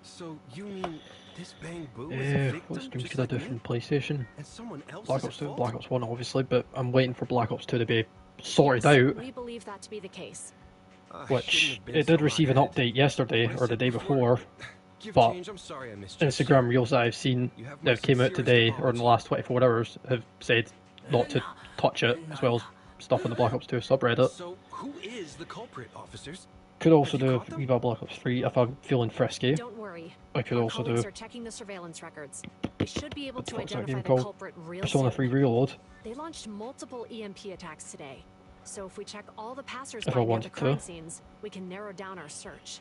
L: So you mean this Bangbu is a victim
A: What streams
L: just
A: could I
L: like
A: do
L: me?
A: from PlayStation?
L: And someone else
A: Black
L: is at
A: Ops 2,
L: fault?
A: Black Ops 1 obviously, but I'm waiting for Black Ops 2 to be sorted out.
D: We believe that to be the case.
A: Which, it did receive an update yesterday, or the day before,
L: Give
A: but
L: Change, I'm sorry I misjudged you.
A: Instagram Reels that I've seen
L: You have my
A: that came out
L: sincerest
A: today, or in the
L: apology.
A: last 24 hours, have said not to touch it, as well as stuff on the Black Ops 2 subreddit.
L: So who is the culprit, officers?
A: Could also
L: Have you
A: do
L: caught them?
A: Wee Bit Black Ops 3 if I'm feeling frisky.
D: Don't worry.
A: I could
D: Our
A: also
D: colleagues
A: do
D: are checking the surveillance records. They should be able to
A: what's that
D: identify
A: game
D: the
A: called?
D: culprit real
A: Persona
D: soon.
A: 3 Reload.
D: They launched multiple EMP attacks today. So if we check all the
A: If I
D: passers-by near the
A: wanted to.
D: crime scenes, we can narrow down our search.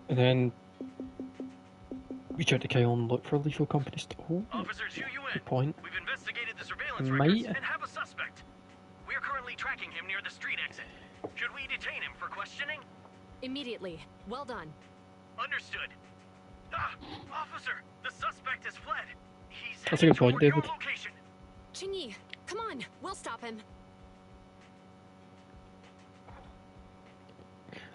A: And then reach out to Kyle and look for Lethal Company stuff. Oh,
M: Officer Zhu
A: good point.
M: We've investigated the surveillance
A: Might.
M: records and have a suspect. We're currently tracking him near the street exit. Should we detain him for questioning?
D: Immediately. Well done.
M: Understood. Officer, the suspect has fled. He's
A: That's a good
M: headed
A: point,
M: toward your
A: David.
M: location.
D: Qingyi, come on. We'll stop him.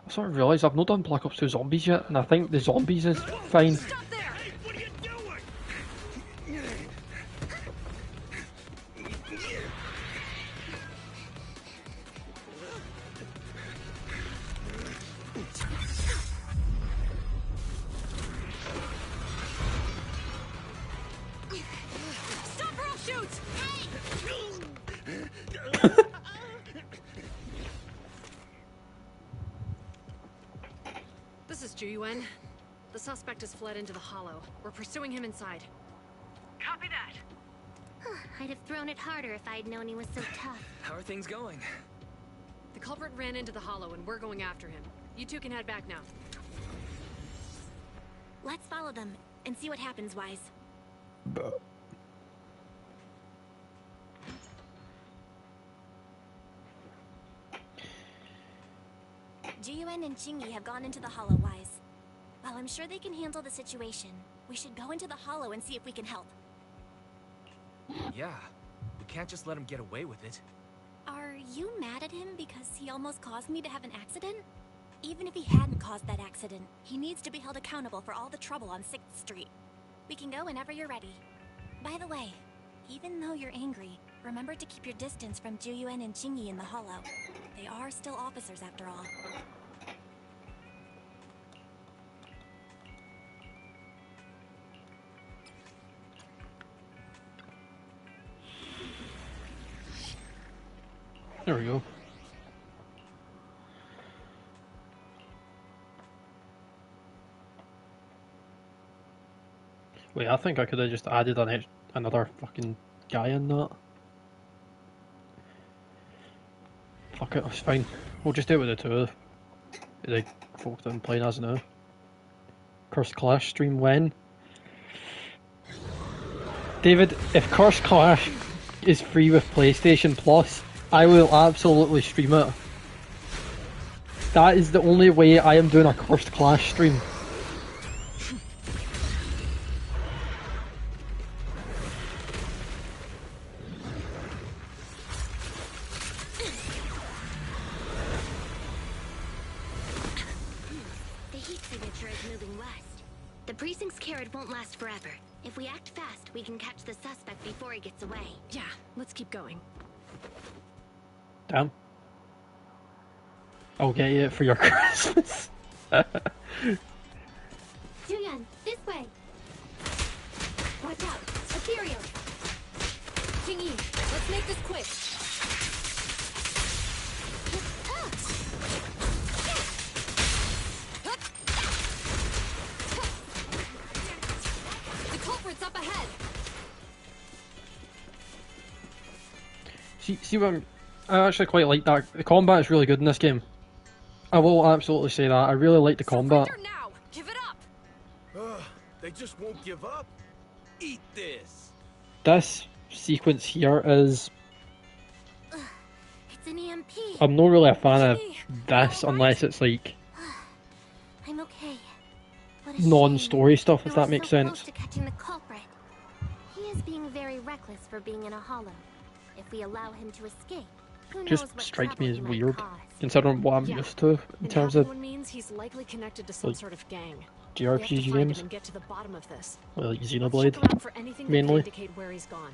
A: I sort of realised I've not done Black Ops 2 Zombies yet, and I think the Zombies is fine.
M: Stop there! Hey, what are you doing?
G: Stop or I'll shoot!
D: This is Juyuan. The suspect has fled into the hollow. We're pursuing him inside.
M: Copy that.
E: I'd have thrown it harder if I'd known he was so tough.
C: How are things going?
D: The culprit ran into the hollow and we're going after him. You two can head back now.
B: Let's follow them and see what happens, Wise. Jiyuan and Jingyi have gone into the hollow, Wise. While I'm sure they can handle the situation, we should go into the hollow and see if we can help.
C: Yeah, we can't just let him get away with it.
B: Are you mad at him because he almost caused me to have an accident? Even if he hadn't caused that accident, he needs to be held accountable for all the trouble on 6th Street. We can go whenever you're ready. By the way, even though you're angry, remember to keep your distance from Juyuan and Jingyi in the hollow. They are still officers after all.
A: There we go. Wait, I think I could have just added another fucking guy in that. Fuck it, it's fine. We'll just do it with the two of the folk that I'm playing as now. Curse Clash stream when? David, if Curse Clash is free with PlayStation Plus, I will absolutely stream it. That is the only way I am doing a Cursed Clash stream.
E: The heat moving west. The precinct's carrot won't last forever. If we act fast, we can catch the suspect before he gets away.
D: Yeah, let's keep going.
A: Damn. I'll get you it for your Christmas.
E: Julian, this way. Watch out, ethereal.
D: Jingyi, let's make this quick. The culprit's up ahead.
A: See what I actually quite like that. The combat is really good in this game. I will absolutely say that. I really like the combat.
D: Now, give it up.
I: They just won't give up. Eat this.
A: This sequence here is...
E: It's an EMP.
A: I'm not really a fan of this unless it's like
E: I'm okay.
A: non-story stuff, if that makes
E: so
A: sense.
E: close to catching the culprit. He is being very reckless for being in a hollow. If we allow him to escape, who knows
A: Just
E: what
A: strikes me
E: trouble
A: as
E: he might
A: weird,
E: cause.
A: considering what I'm
D: Yeah.
A: used to in
D: And
A: terms
D: having
A: of
D: one means he's likely connected to some
A: like,
D: sort of gang. We have to
A: JRPG
D: find
A: games,
D: him and get to the bottom of this.
A: like
D: Let's
A: Xenoblade,
D: check around for anything that
A: mainly.
D: could indicate where he's gone.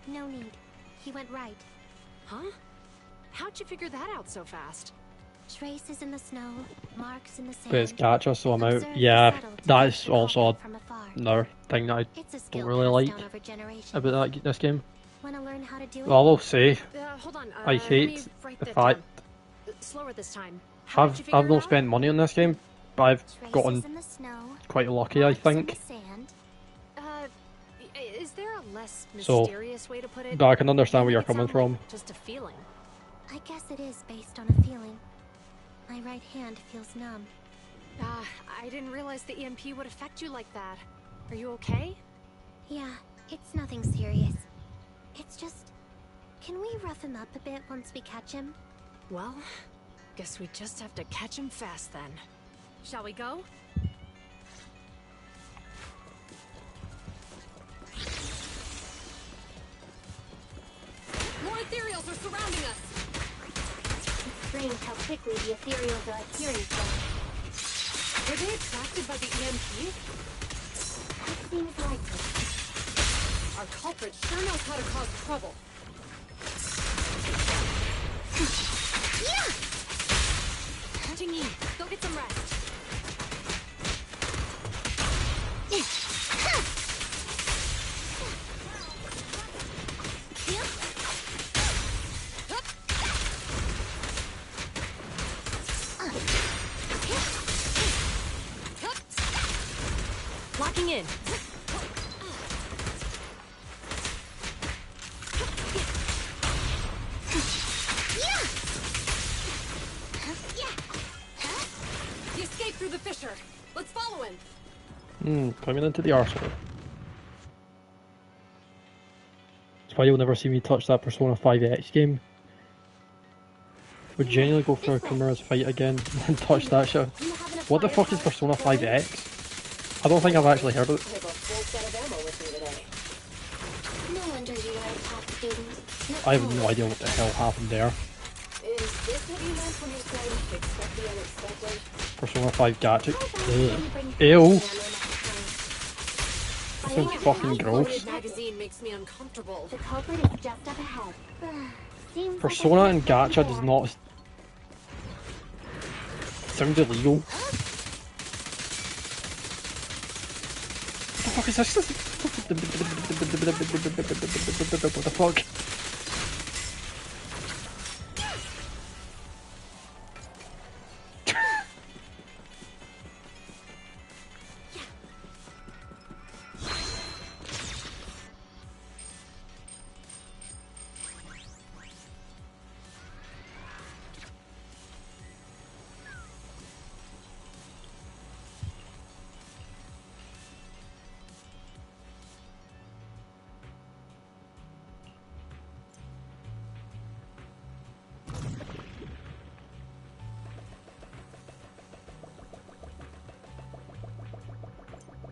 E: No need. He went right.
D: Huh? How'd you figure that out so fast?
E: Traces in the snow, marks in the sand.
A: But it's gacha, so I'm out.
E: Observe the
A: Yeah,
E: subtle to
A: that
E: catch
A: is
E: the
A: also
E: culprit from afar.
A: another thing that I
E: It's a
A: don't
E: skill
A: really
E: passed
A: like
E: down over generations.
A: about this game.
E: Wanna learn how to do it?
A: Well, I will say,
D: Hold on.
A: I
D: let
A: hate
D: me write
A: the
D: that
A: fact
D: down. Slower this time. How did you
A: I've
D: figure it
A: not
D: out?
A: spent money on this game, but I've
E: Traces
A: gotten
E: in the snow,
A: quite lucky, I
E: marks in the
A: think.
E: sand.
D: Is there a less
A: So,
D: mysterious way to put it?
A: but I can understand where
D: You
A: you're
D: make it
A: coming
D: sound
A: from.
D: like just a feeling.
E: I guess it is based on a feeling. My right hand feels numb.
D: I didn't realize the EMP would affect you like that. Are you okay?
E: Yeah, it's nothing serious. It's just... Can we rough him up a bit once we catch him?
D: Well, guess we just have to catch him fast then. Shall we go? More ethereals are surrounding us!
E: It's strange how quickly the ethereals are adhering to us.
D: Were they attracted by the EMP?
E: That seems likely.
D: Our culprit sure knows how to cause trouble. Jingyi, go get some rest. Locking in. He escaped through the fissure. Let's follow him.
A: Coming into the arsehole. That's why you'll never see me touch that Persona 5X game. Would genuinely go for a Chimera's fight again and touch that shit. What the fuck is Persona 5X? I don't think I've actually heard of it.
E: No wonder you are a top student.
A: I have no idea what the hell happened there.
F: Is this what you meant when you said expect the unexpected?
A: Persona 5 gadget. Ew. That sounds fucking gross.
D: Magazine makes me uncomfortable.
E: The culprit is just up ahead. Seems like
A: Persona
E: a
A: and gacha does not sound illegal. What the fuck is this? What the fuck?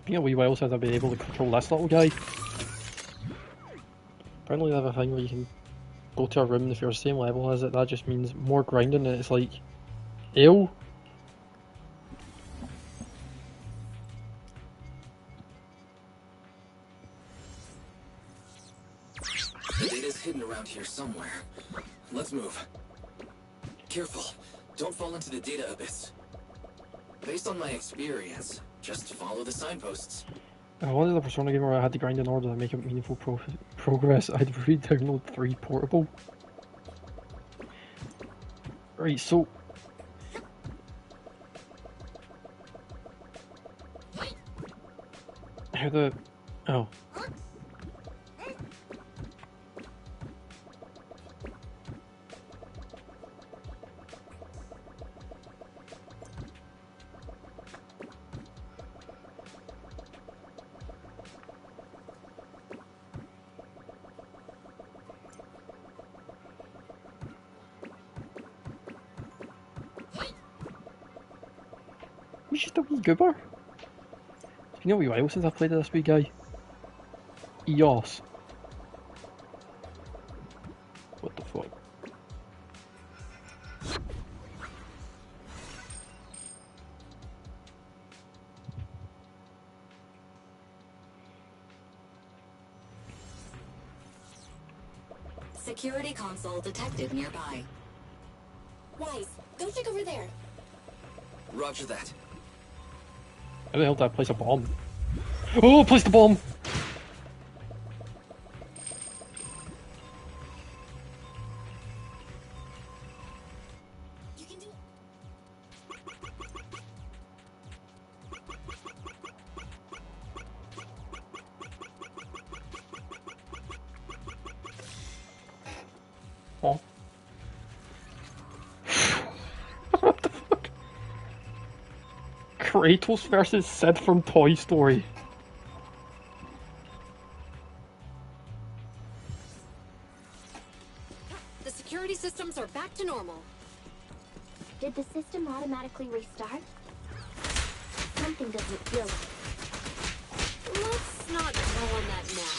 A: Been a wee while since I've been able to control this little guy. Apparently they have a thing where you can go to a room if you're the same level as it. That just means more grinding and it's like... Ew.
C: hidden around here somewhere. Let's move. Careful. Don't fall into the data abyss. Based on my experience, just follow the signposts.
A: I wanted a Persona game where I had to grind in order to make a meaningful progress. I'd re-download 3 Portable. Right, so... How the... Oh. He's just a wee goober. It's been a wee while since I've played this wee guy. EOS. What the fuck?
F: Security console detected nearby.
E: Wise, go check over there.
C: Roger that.
A: How the hell did I place a bomb? Oh, place the bomb!
E: You can do it.
A: Oh. What the fuck? Kratos versus Sid from Toy Story.
D: The security systems are back to normal.
E: Did the system automatically restart? Something doesn't feel right.
D: Let's not dwell on that now.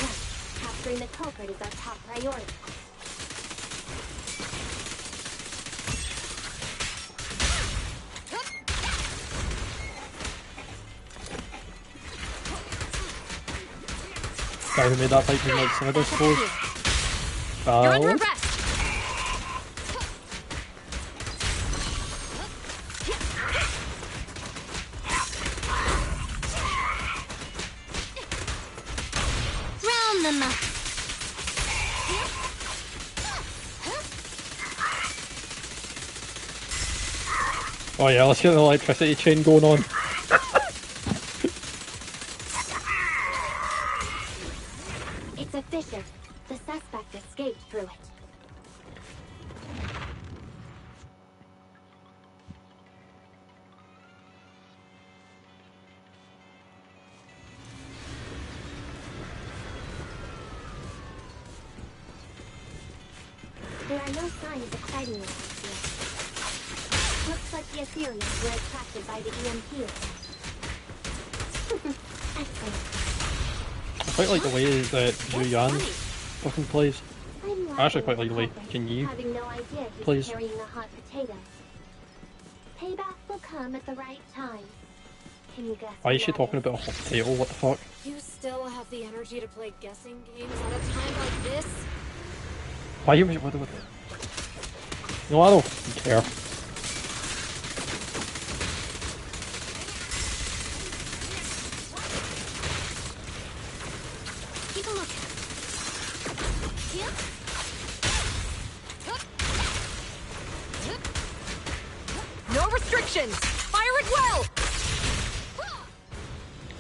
E: Right, capturing the culprit is our top priority.
A: Guy who made that fight was like Snyder's suppose.
D: You're under arrest!
G: Round them up.
A: Oh yeah, let's get the electricity chain going on.
E: It's a fissure. The suspect escaped through it. There are no signs of fighting around here. Looks like the Ethereans were attracted by the EMP effect. Excellent.
A: I quite like the way that Zhu Yan fucking plays. I actually quite like the way Can Yi
E: having no idea he's
A: plays.
E: carrying a hot potato. Payback will come at the right time. Can you guess?
A: Why is she
E: what
A: talking
E: is?
A: about a hot potato? What the fuck?
D: You still have the energy to play guessing games at a time like this?
A: Why are you... What? No, I don't care.
G: Take a look.
D: No restrictions! Fire at will!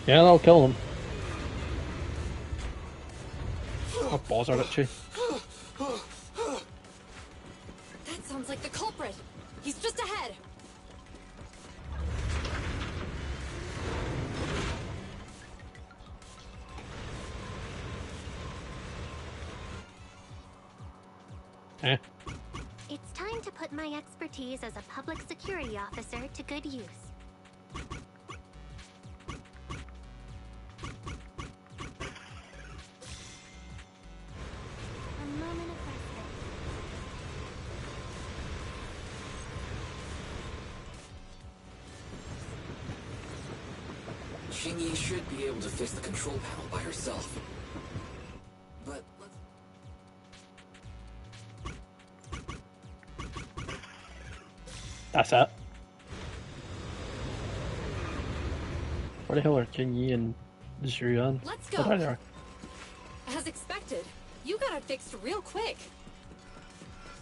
A: Yeah, that'll kill him. My balls are itchy.
D: That sounds like the culprit. He's just ahead.
A: Eh.
E: It's time to put my expertise as a public security officer to good use. A moment of respite.
C: Xingyi should be able to fix the control panel by herself. But let's...
A: That's it. Where the hell are Jingyi and Zhuyan?
D: Let's
A: Oh,
D: go.
A: there they are.
D: As expected, you got it fixed real quick.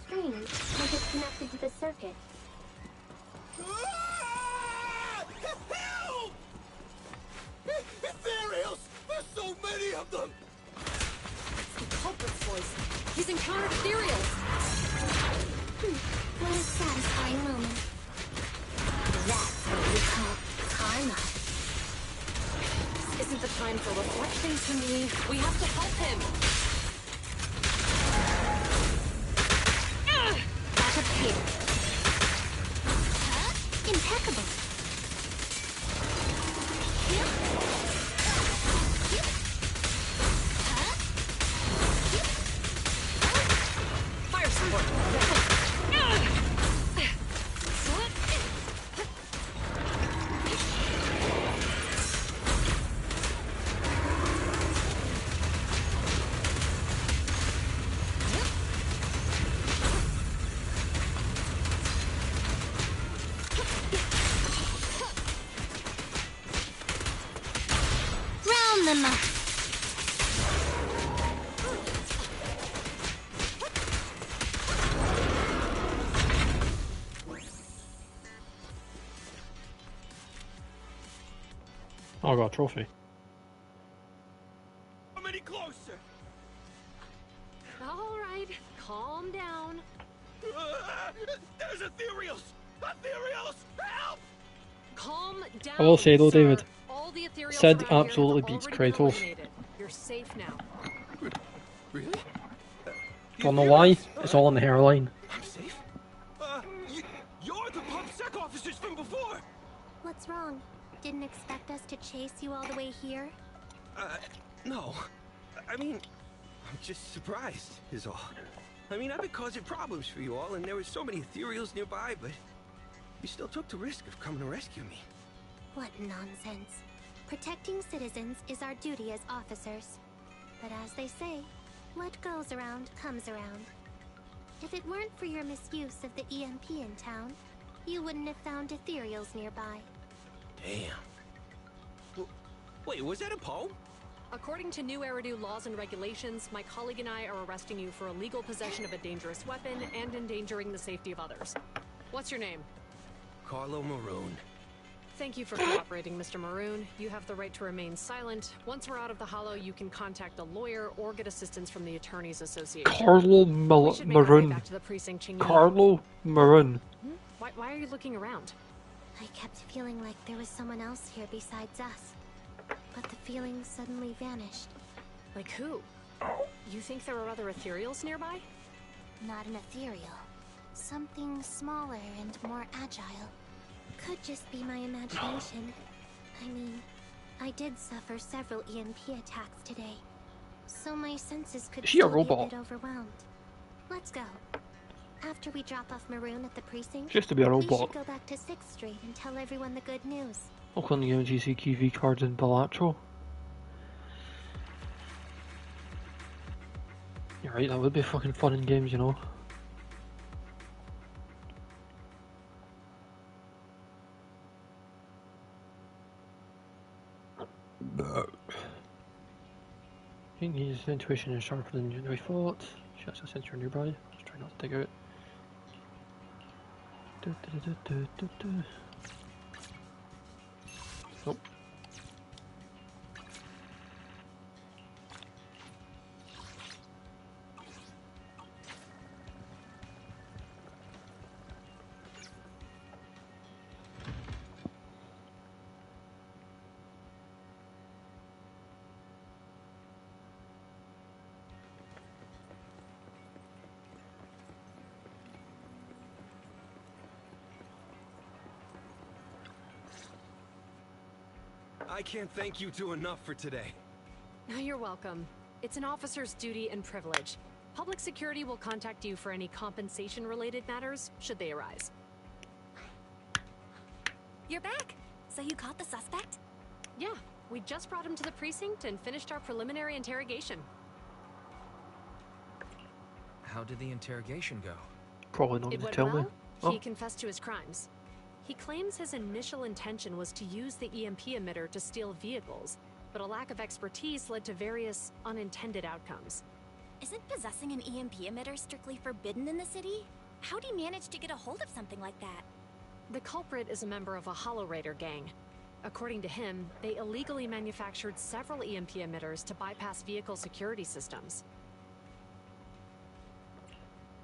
E: Strange, like it's connected to the circuit.
J: Help! Ethereals! There's so many of them!
D: It's the culprit's voice. He's encountered ethereals.
E: What a satisfying moment. That's what we call karma.
D: This isn't the time for reflection to me. We have to help him.
E: Back up here. Impeccable.
D: Fire support.
E: Round them up.
A: Oh, I got a trophy.
L: How many closer?
D: All right, calm down.
L: There's ethereals! Ethereals! Help!
D: Calm down.
A: I will say though,
D: sir.
A: David,
D: All the ethereals
A: Sid
D: around here have
A: absolutely beats
D: already been
A: Kratos.
D: eliminated. You're safe now.
L: Really?
A: Don't know why. It's all in the hairline.
L: I'm safe? You're the PubSec officers from before!
E: What's wrong? Didn't expect us to chase you all the way here?
L: No. I mean, I'm just surprised, is all. I mean, I've been causing problems for you all, and there were so many ethereals nearby, but you still took the risk of coming to rescue me.
E: What nonsense. Protecting citizens is our duty as officers. But as they say, what goes around comes around. If it weren't for your misuse of the EMP in town, you wouldn't have found ethereals nearby.
L: Damn. Wait, was that a poem?
D: According to new Eridu laws and regulations, my colleague and I are arresting you for illegal possession of a dangerous weapon and endangering the safety of others. What's your name?
L: Carlo Maroon.
D: Thank you for cooperating, Mr. Maroon. You have the right to remain silent. Once we're out of the hollow, you can contact a lawyer or get assistance from the Attorneys Association.
A: Carlo
D: We should make our way
A: Maroon.
D: back to the precinct, Qingyi.
A: Carlo Maroon.
D: Why are you looking around?
E: I kept feeling like there was someone else here besides us. But the feeling suddenly vanished.
D: Like who? You think there are other ethereals nearby?
E: Not an ethereal. Something smaller and more agile. Could just be my imagination. I mean, I did suffer several EMP attacks today. So my senses could
A: Is she a
E: still be a
A: robot?
E: bit overwhelmed. Let's go. After we drop off Maroon at the precinct,
A: Just to be a
E: we should
A: robot.
E: go back to 6th Street and tell everyone the good news.
A: Oakland UNGC QV cards in Balatro. You're right, that would be fucking fun in games, you know. I think his intuition is sharper than we thought. She has a sensor nearby. Let's try not to dig out. Nope.
L: I can't thank you two enough for today.
D: You're welcome. It's an officer's duty and privilege. Public security will contact you for any compensation-related matters, should they arise.
B: You're back! So you caught the suspect?
D: Yeah, we just brought him to the precinct and finished our preliminary interrogation.
C: How did the interrogation go?
A: Probably not
D: It
A: gonna
D: went
A: tell me.
D: well. He confessed to his crimes. He claims his initial intention was to use the EMP emitter to steal vehicles, but a lack of expertise led to various unintended outcomes.
B: Isn't possessing an EMP emitter strictly forbidden in the city? How'd he manage to get a hold of something like that?
D: The culprit is a member of a Hollow Raider gang. According to him, they illegally manufactured several EMP emitters to bypass vehicle security systems.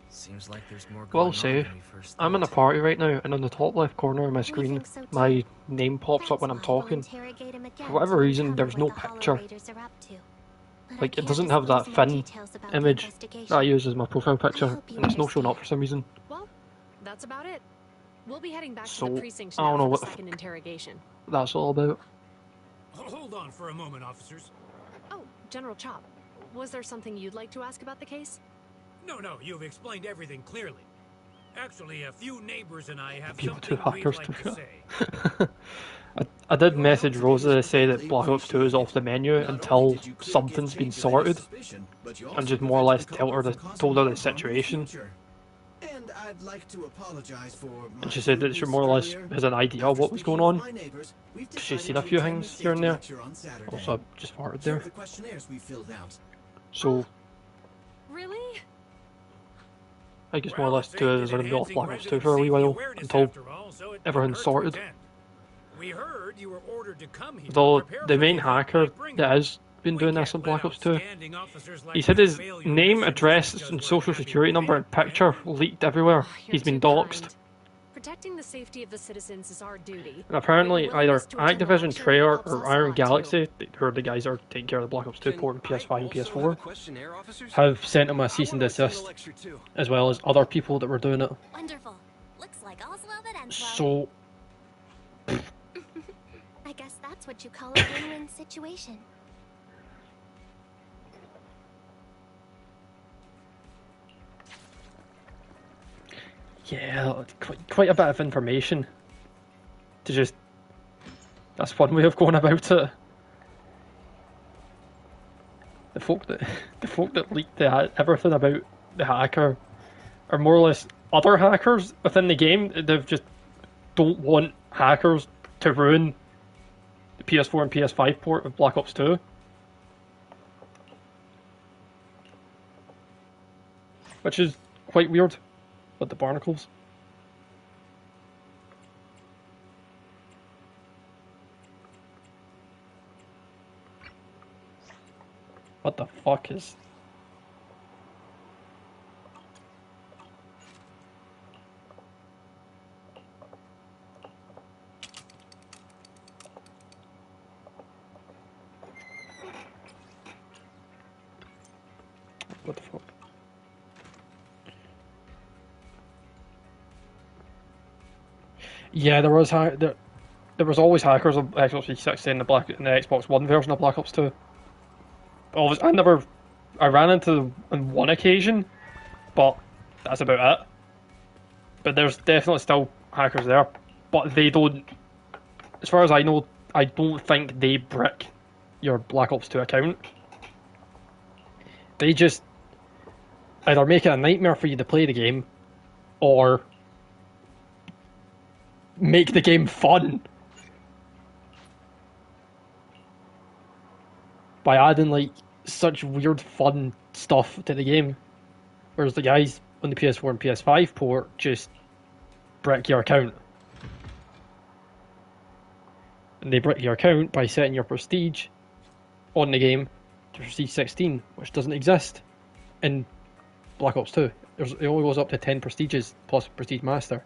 C: Seems like there's more going
A: Well,
C: on
A: say,
C: than we first
A: I'm in a
C: thought.
A: party right now, and on the top left corner of my screen,
E: think so too.
A: my name pops up when I'm
E: That's why we'll
A: talking.
E: interrogate him again
A: For whatever
E: to
A: reason,
E: uncover
A: there's no
E: what the Hollow
A: picture.
E: Raiders are up to. But I
A: Like, it
E: can't
A: doesn't have that
E: disclose more
A: Finn
E: details about the
A: image
E: investigation.
A: that I use as my profile picture,
E: hope you
A: and it's not showing up for some reason.
D: Well, that's about it. We'll be heading back to
A: So,
D: the precinct
A: I don't
D: now
A: know
D: for
A: what
D: the
A: the
D: second interrogation.
A: That's all about.
H: Hold on for a moment, officers.
D: Oh, General Chop, was there something you'd like to ask about the case?
H: No, you've explained everything clearly. Actually, a few neighbors and I have
A: People
H: something
A: to
H: we'd
A: hackers
H: like
A: to
H: to say.
A: I did message Rosa to say that Black Ops 2 is off the menu until something's been sorted, and just more or less told her the situation.
J: And I'd like to apologize for
A: And she said that she more or less has an idea of what was going on. She's seen a few things here and there. Also, I just farted there. So,
D: Really?
A: I guess more or less 2 is going to be off Black Ops 2 for a wee while until everything's sorted.
H: We heard you were ordered to come here.
A: Though the main hacker that has been doing this on Black Ops 2, he said his name, address, and social security number and picture leaked everywhere. He's been doxxed.
D: Protecting the safety of the citizens is our duty.
A: And apparently, either Activision, Treyarch, or Iron Galaxy, who are the guys that are taking care of the Black Ops 2 port on PS5 and PS4, have sent him a cease and desist, as well as other people that were doing it.
B: Wonderful. Looks like all's well that ends well.
A: So,
E: I guess that's what you call a win-win situation.
A: yeah, quite a bit of information to just. That's one way of going about it. The folk that leaked everything about the hacker are more or less other hackers within the game. They just don't want hackers to ruin the PS4 and PS5 port of Black Ops 2. Which is quite weird with the barnacles. What the fuck is... What the fuck? Yeah, there was always hackers on Xbox 360 and the Xbox One version of Black Ops 2. I ran into them on one occasion, but that's about it. But there's definitely still hackers there, but they don't. As far as I know, I don't think they brick your Black Ops 2 account. They just either make it a nightmare for you to play the game, or make the game fun by adding like such weird fun stuff to the game, whereas the guys on the PS4 and PS5 port just brick your account. And they brick your account by setting your prestige on the game to prestige 16, which doesn't exist in Black Ops 2. It only goes up to 10 prestiges plus prestige master.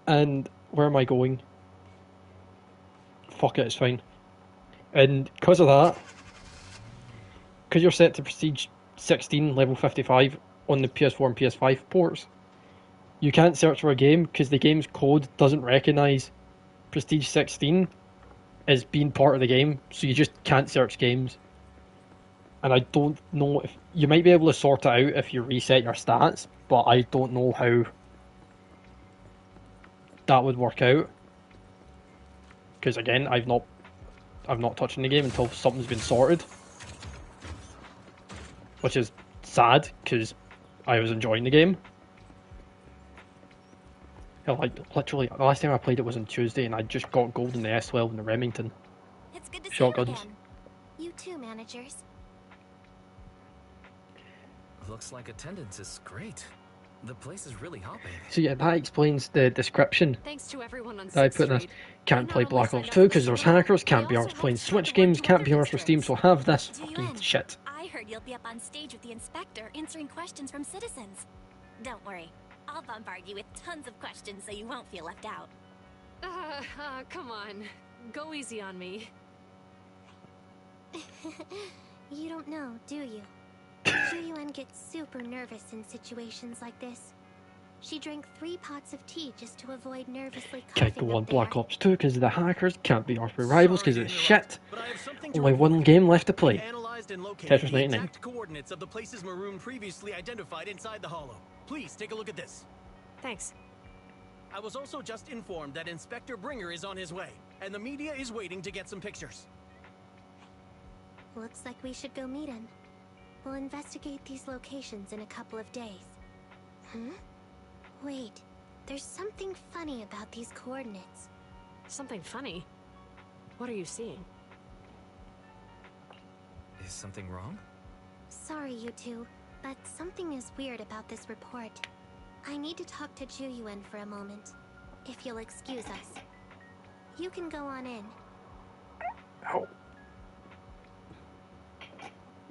A: And where am I going? Fuck it, it's fine. And because of that, because you're set to prestige 16 level 55 on the PS4 and PS5 ports, you can't search for a game because the game's code doesn't recognise prestige 16 as being part of the game, so you just can't search games. And I don't know if you might be able to sort it out if you reset your stats, but I don't know how that would work out, because again, I'm not touching the game until something's been sorted, which is sad because I was enjoying the game. Yeah, like, literally, the last time I played it was on Tuesday, and I just got gold in the S12 and the Remington.
E: It's good to see
A: Shotguns.
E: you again. You too, managers.
C: Looks like attendance is great. The place is really hopping.
A: So yeah, that explains the description
D: Thanks to everyone on
A: that I
D: 6th
A: put in this.
D: Street.
A: Can't
D: They
A: play
D: not only
A: Black Ops
D: signed up
A: 2
D: for
A: because
D: the
A: there's
D: seminar,
A: hackers, can't
D: they
A: be
D: also
A: arsed playing
D: helped spread
A: Switch
D: the word
A: games,
D: to
A: can't
D: other
A: be arsed with Steam,
D: districts.
A: so have this
B: GUN,
A: fucking shit.
B: I heard you'll be up on stage with the inspector answering questions from citizens. Don't worry, I'll bombard you with tons of questions so you won't feel left out.
D: Come on. Go easy on me.
E: You don't know, do you? Juyuan gets super nervous in situations like this. She drank 3 pots of tea just to avoid nervously coughing
A: Can't go on
E: up there.
A: Black Ops 2 because of the hackers, can't be arsed with Rivals because it's shit.
M: But I have something to
A: Only
M: report.
A: one game left to
M: We
A: play.
M: analyzed and located
A: Tetris
M: the
A: 99.
M: exact coordinates of the places Maroon previously identified inside the hollow. Please take a look at this.
D: Thanks.
M: I was also just informed that Inspector Bringer is on his way, and the media is waiting to get some pictures.
E: Looks like we should go meet him. We'll investigate these locations in a couple of days. Wait, there's something funny about these coordinates.
D: Something funny? What are you seeing?
C: Is something wrong?
E: Sorry, you two, but something is weird about this report. I need to talk to Juyuan for a moment, if you'll excuse us. You can go on in.
A: Ow.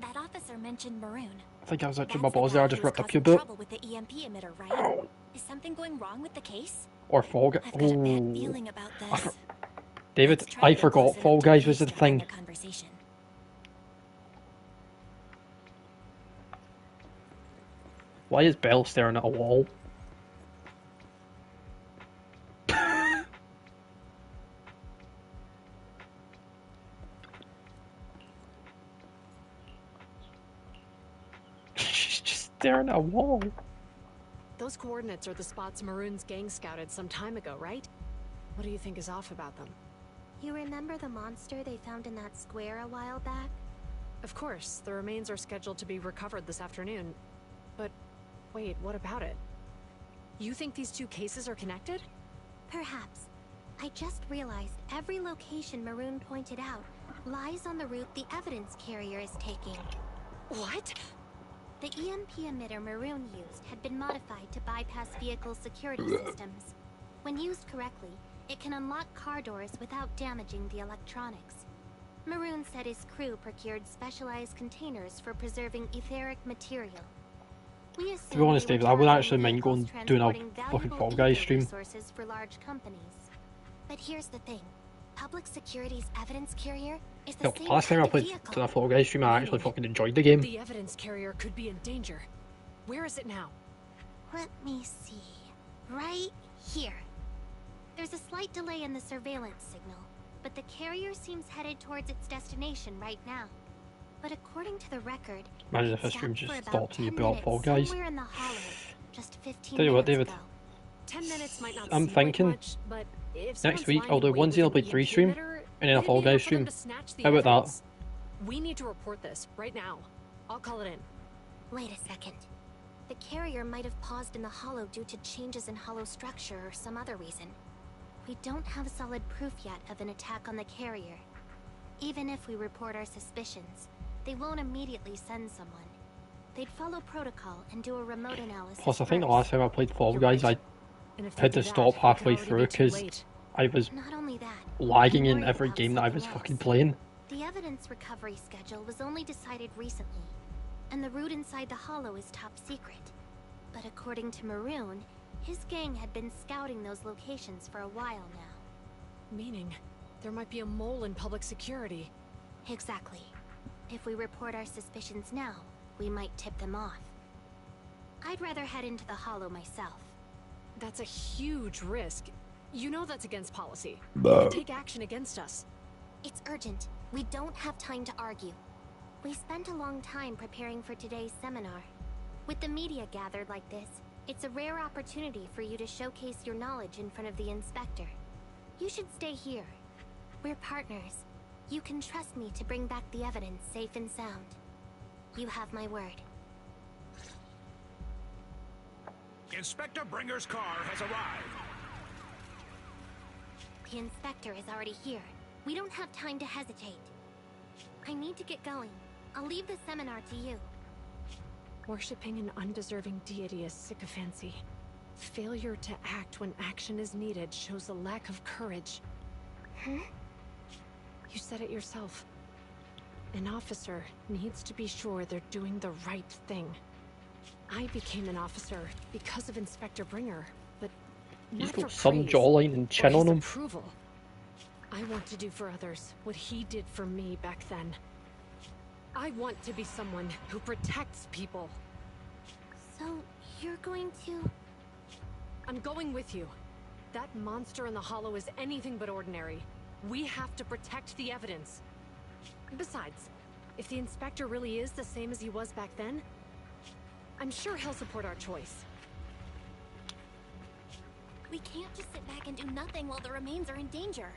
B: That officer mentioned Maroon.
A: I think I was actually
B: That's
A: my
B: the
A: balls
B: guy
A: there, I
B: who
A: just
B: was
A: ripped up
B: causing
A: your boot.
B: trouble with the EMP emitter, right?
A: Ow.
B: Is something going wrong with the case?
A: Or Fall Guys.
B: I've got a bad feeling about this.
A: David,
B: Let's try
A: I
B: to get
A: forgot
B: close
A: Fall
B: enough to
A: Guys was the
B: eavesdrop on
A: thing.
B: their conversation.
A: Why is Belle staring at a wall? She's just staring at a wall.
D: Those coordinates are the spots Maroon's gang scouted some time ago, right? What do you think is off about them?
E: You remember the monster they found in that square a while back?
D: Of course, the remains are scheduled to be recovered this afternoon. But wait, what about it? You think these two cases are connected?
E: Perhaps. I just realized every location Maroon pointed out lies on the route the evidence carrier is taking.
D: What?
E: The EMP emitter Maroon used had been modified to bypass vehicle security systems. When used correctly, it can unlock car doors without damaging the electronics. Maroon said his crew procured specialized containers for preserving etheric material. We
A: To be honest, David, I would actually mind going doing a fucking Fall Guys stream.
E: Resources for large companies. But here's the thing. Public Security's evidence carrier is the
A: Hell,
E: same
A: last time
E: kind
A: I
E: of
A: played
E: vehicle.
A: to that Fall Guys stream, I actually fucking enjoyed the game.
D: The evidence carrier could be in danger. Where is it now?
E: Let me see. Right here. There's a slight delay in the surveillance signal, but the carrier seems headed towards its destination right now. But according to the record,
A: Imagine
E: it
A: if this stream
E: stopped
A: just
E: for
A: stops and you
E: about
A: build
E: 10
A: up Fall
E: minutes
A: Guys.
E: somewhere in the hollow, just 15
A: Tell you what,
E: minutes
A: David.
E: ago.
D: 10 minutes might not
A: I'm
D: seem
A: thinking
D: like much, but if
A: next
D: someone's
A: week
D: lying
A: I'll
D: in
A: do
D: wait
A: one
D: with
A: Xenoblade
D: an
A: 3
D: EMP
A: stream
D: emitter,
A: and then a
D: it'd
A: Fall
D: be enough
A: Guys
D: for them
A: stream.
D: to snatch the
A: How about that?
D: evidence. We need to report this right now. I'll call it in.
E: Wait a second. The carrier might have paused in the hollow due to changes in hollow structure or some other reason. We don't have solid proof yet of an attack on the carrier. Even if we report our suspicions, they won't immediately send someone. They'd follow protocol and do a remote analysis.
A: Plus, I think the
E: first.
A: last time I played Fall Guys, I
D: And if they
A: had
D: do
A: to
D: that,
A: stop
D: it could
A: halfway
D: already
A: through
D: be too
A: because
D: late.
A: I was
E: Not only that,
A: lagging
E: I'm
A: in
E: worried
A: every
E: about
A: game that I was
E: something
A: fucking
E: else.
A: playing.
E: The evidence recovery schedule was only decided recently, and the route inside the hollow is top secret. But according to Maroon, his gang had been scouting those locations for a while now.
D: Meaning, there might be a mole in public security.
E: Exactly. If we report our suspicions now, we might tip them off. I'd rather head into the hollow myself.
D: That's a huge risk. You know that's against policy.
A: No.
D: Take action against us.
E: It's urgent. We don't have time to argue. We spent a long time preparing for today's seminar. With the media gathered like this, it's a rare opportunity for you to showcase your knowledge in front of the inspector. You should stay here. We're partners. You can trust me to bring back the evidence safe and sound. You have my word.
H: Inspector Bringer's car has arrived.
E: The inspector is already here. We don't have time to hesitate. I need to get going. I'll leave the seminar to you.
D: Worshipping an undeserving deity is sycophancy. Failure to act when action is needed shows a lack of courage.
E: Huh?
D: You said it yourself. An officer needs to be sure they're doing the right thing. I became an officer because of Inspector Bringer, but
A: He's
D: not for
A: got some
D: praise
A: jawline and chin
D: or
A: on
D: his
A: him.
D: approval. I want to do for others what he did for me back then. I want to be someone who protects people.
E: So, you're going to...
D: I'm going with you. That monster in the hollow is anything but ordinary. We have to protect the evidence. Besides, if the inspector really is the same as he was back then, I'm sure he'll support our choice.
B: We can't just sit back and do nothing while the remains are in danger.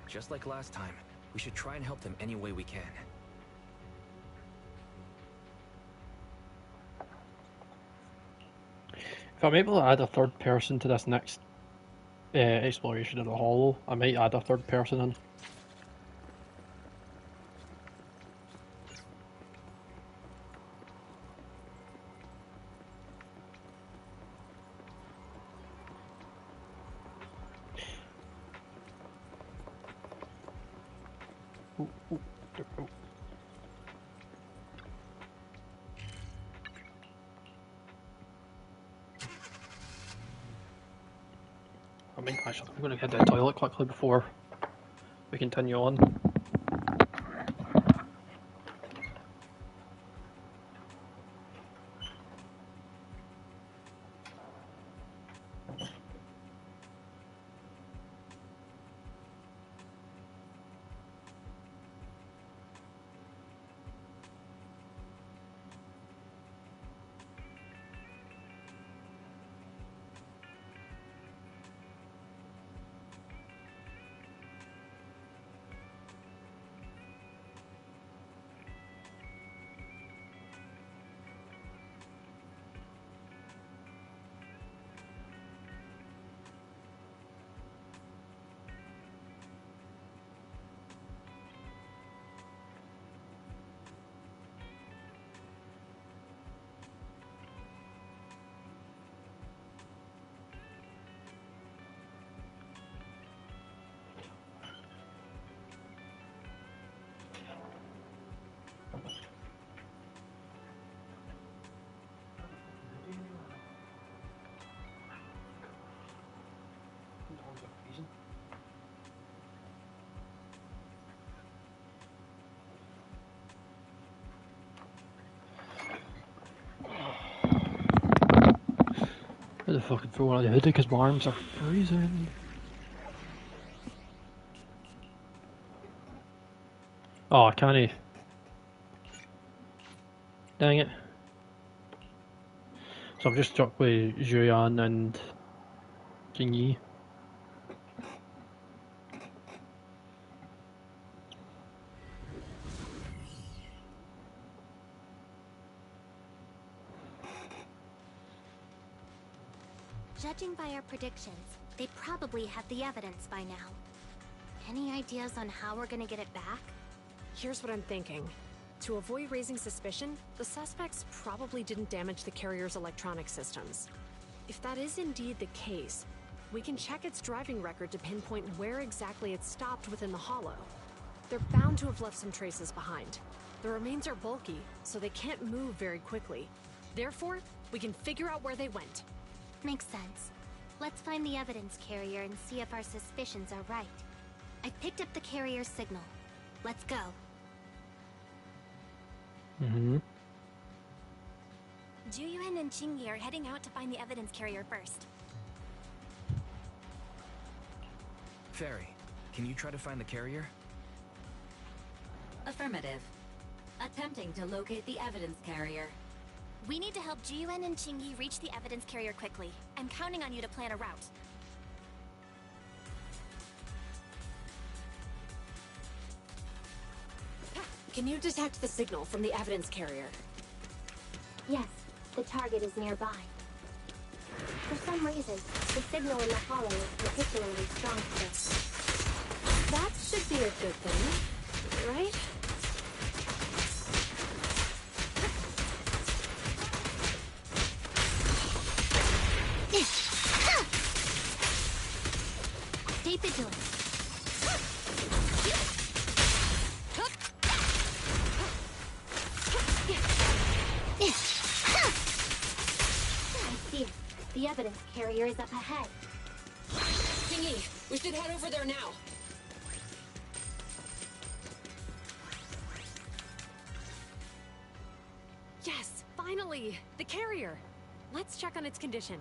C: Just like last time, we should try and help them any way we can.
A: If I'm able to add a third person to this next exploration of the hollow, I might add a third person in. Actually, I'm going to head to the toilet quickly before we continue on. Where the fucking throw out of the hoodie because my arms are freezing. Oh, I can't. Dang it. So I'm just stuck with Julian and King Yi.
E: Judging by our predictions, they probably have the evidence by now. Any ideas on how we're gonna get it back?
D: Here's what I'm thinking. To avoid raising suspicion, the suspects probably didn't damage the carrier's electronic systems. If that is indeed the case, we can check its driving record to pinpoint where exactly it stopped within the hollow. They're bound to have left some traces behind. The remains are bulky, so they can't move very quickly. Therefore, we can figure out where they went.
E: Makes sense. Let's find the evidence carrier and see if our suspicions are right. I picked up the carrier's signal. Let's go.
B: Juyuan and Qingyi are heading out to find the evidence carrier first.
C: Fairy, can you try to find the carrier?
F: Affirmative. Attempting to locate the evidence carrier.
B: We need to help Juyuan and Qingyi reach the evidence carrier quickly. I'm counting on you to plan a route.
D: Can you detect the signal from the evidence carrier?
E: Yes, the target is nearby. For some reason, the signal in the hollow is particularly strong today.
D: That should be a good thing, right?
E: Stay vigilant. I see it. The evidence carrier is up ahead.
D: Jingy, we should head over there now. Yes, finally! The carrier! Let's check on its condition.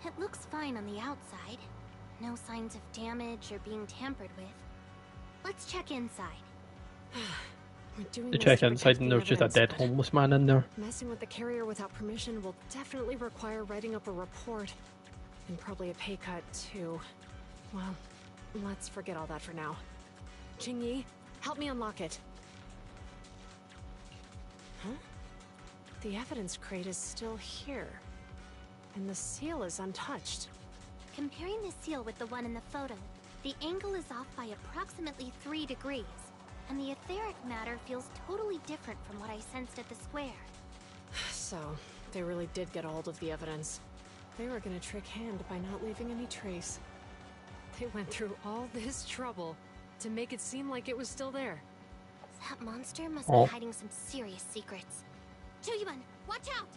E: It looks fine on the outside. No signs of damage or being tampered with. Let's check inside.
D: We're doing
A: You
D: this
A: check
D: to
A: inside
D: protect
A: and
D: the
A: there's just a
D: evidence,
A: dead
D: but
A: homeless man in there.
D: messing with the carrier without permission will definitely require writing up a report. And probably a pay cut, too. Well, let's forget all that for now. Qingyi, help me unlock it. Huh? The evidence crate is still here. And the seal is untouched.
E: Comparing the seal with the one in the photo, the angle is off by approximately 3 degrees, and the etheric matter feels totally different from what I sensed at the square.
D: So, they really did get a hold of the evidence. They were gonna trick Hand by not leaving any trace. They went through all this trouble to make it seem like it was still there.
E: That monster must
A: Oh.
E: be hiding some serious secrets. Chuyuan, watch out!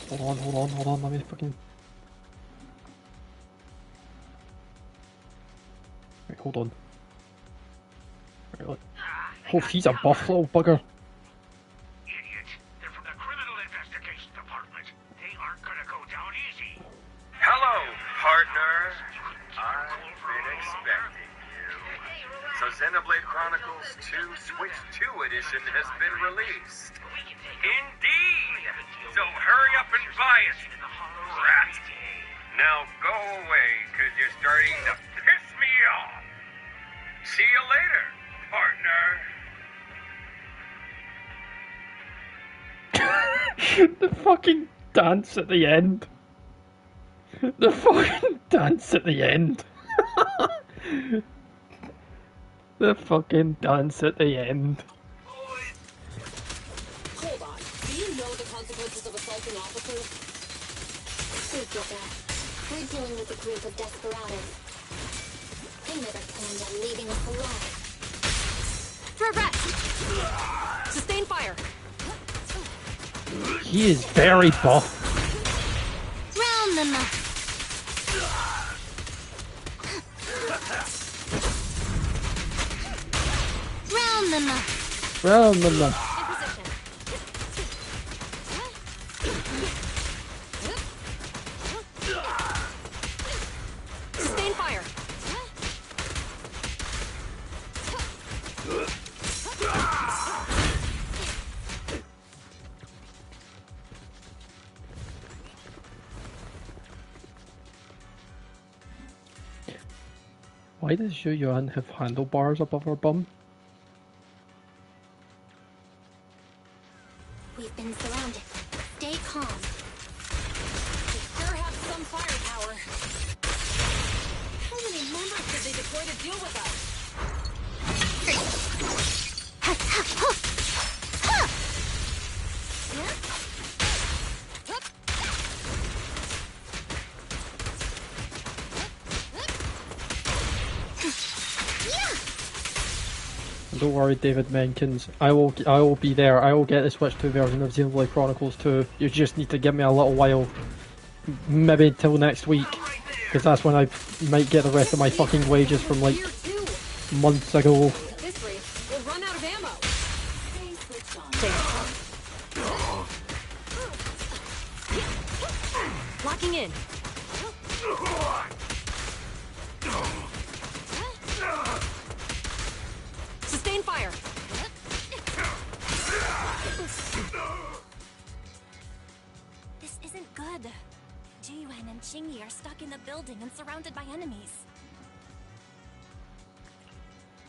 A: Hold on, let me fucking... Wait, hold on. Right, look. Oh, he's a buff little bugger.
N: Idiot. They're from the Criminal Investigation Department. They aren't gonna go down easy.
O: Hello, partner. I've been expecting you. So Xenoblade Chronicles 2 Switch 2 Edition has been released. Indeed! So hurry up and buy it, rat! Now go away, cause you're starting to piss me off! See you later, partner!
A: The fucking dance at the end. The fucking dance at the end. The fucking dance at the end.
D: Hold on. Do you know the consequences of assaulting officers?
E: We get that. We're dealing with a group of desperados. They never planned on leaving us alive.
D: Progress! Sustain fire!
A: He is very buff.
E: Round them up! Round them up!
A: Well, no, no.
D: Sustain fire!
A: Why does Zhu Yuan have handlebars above her bum?
E: We've been surrounded. Stay calm.
D: They sure have some firepower. How many members did they deploy to deal with us?
A: Don't worry, David Menkins. I will be there. I will get the Switch 2 version of Xenoblade Chronicles 2. You just need to give me a little while. Maybe until next week. Because that's when I might get the rest of my fucking wages from like months ago.
D: At this rate, we'll run out of ammo. Locking in. Sustain fire.
B: This isn't good. Jiyuan and Qingyi are stuck in the building and surrounded by enemies.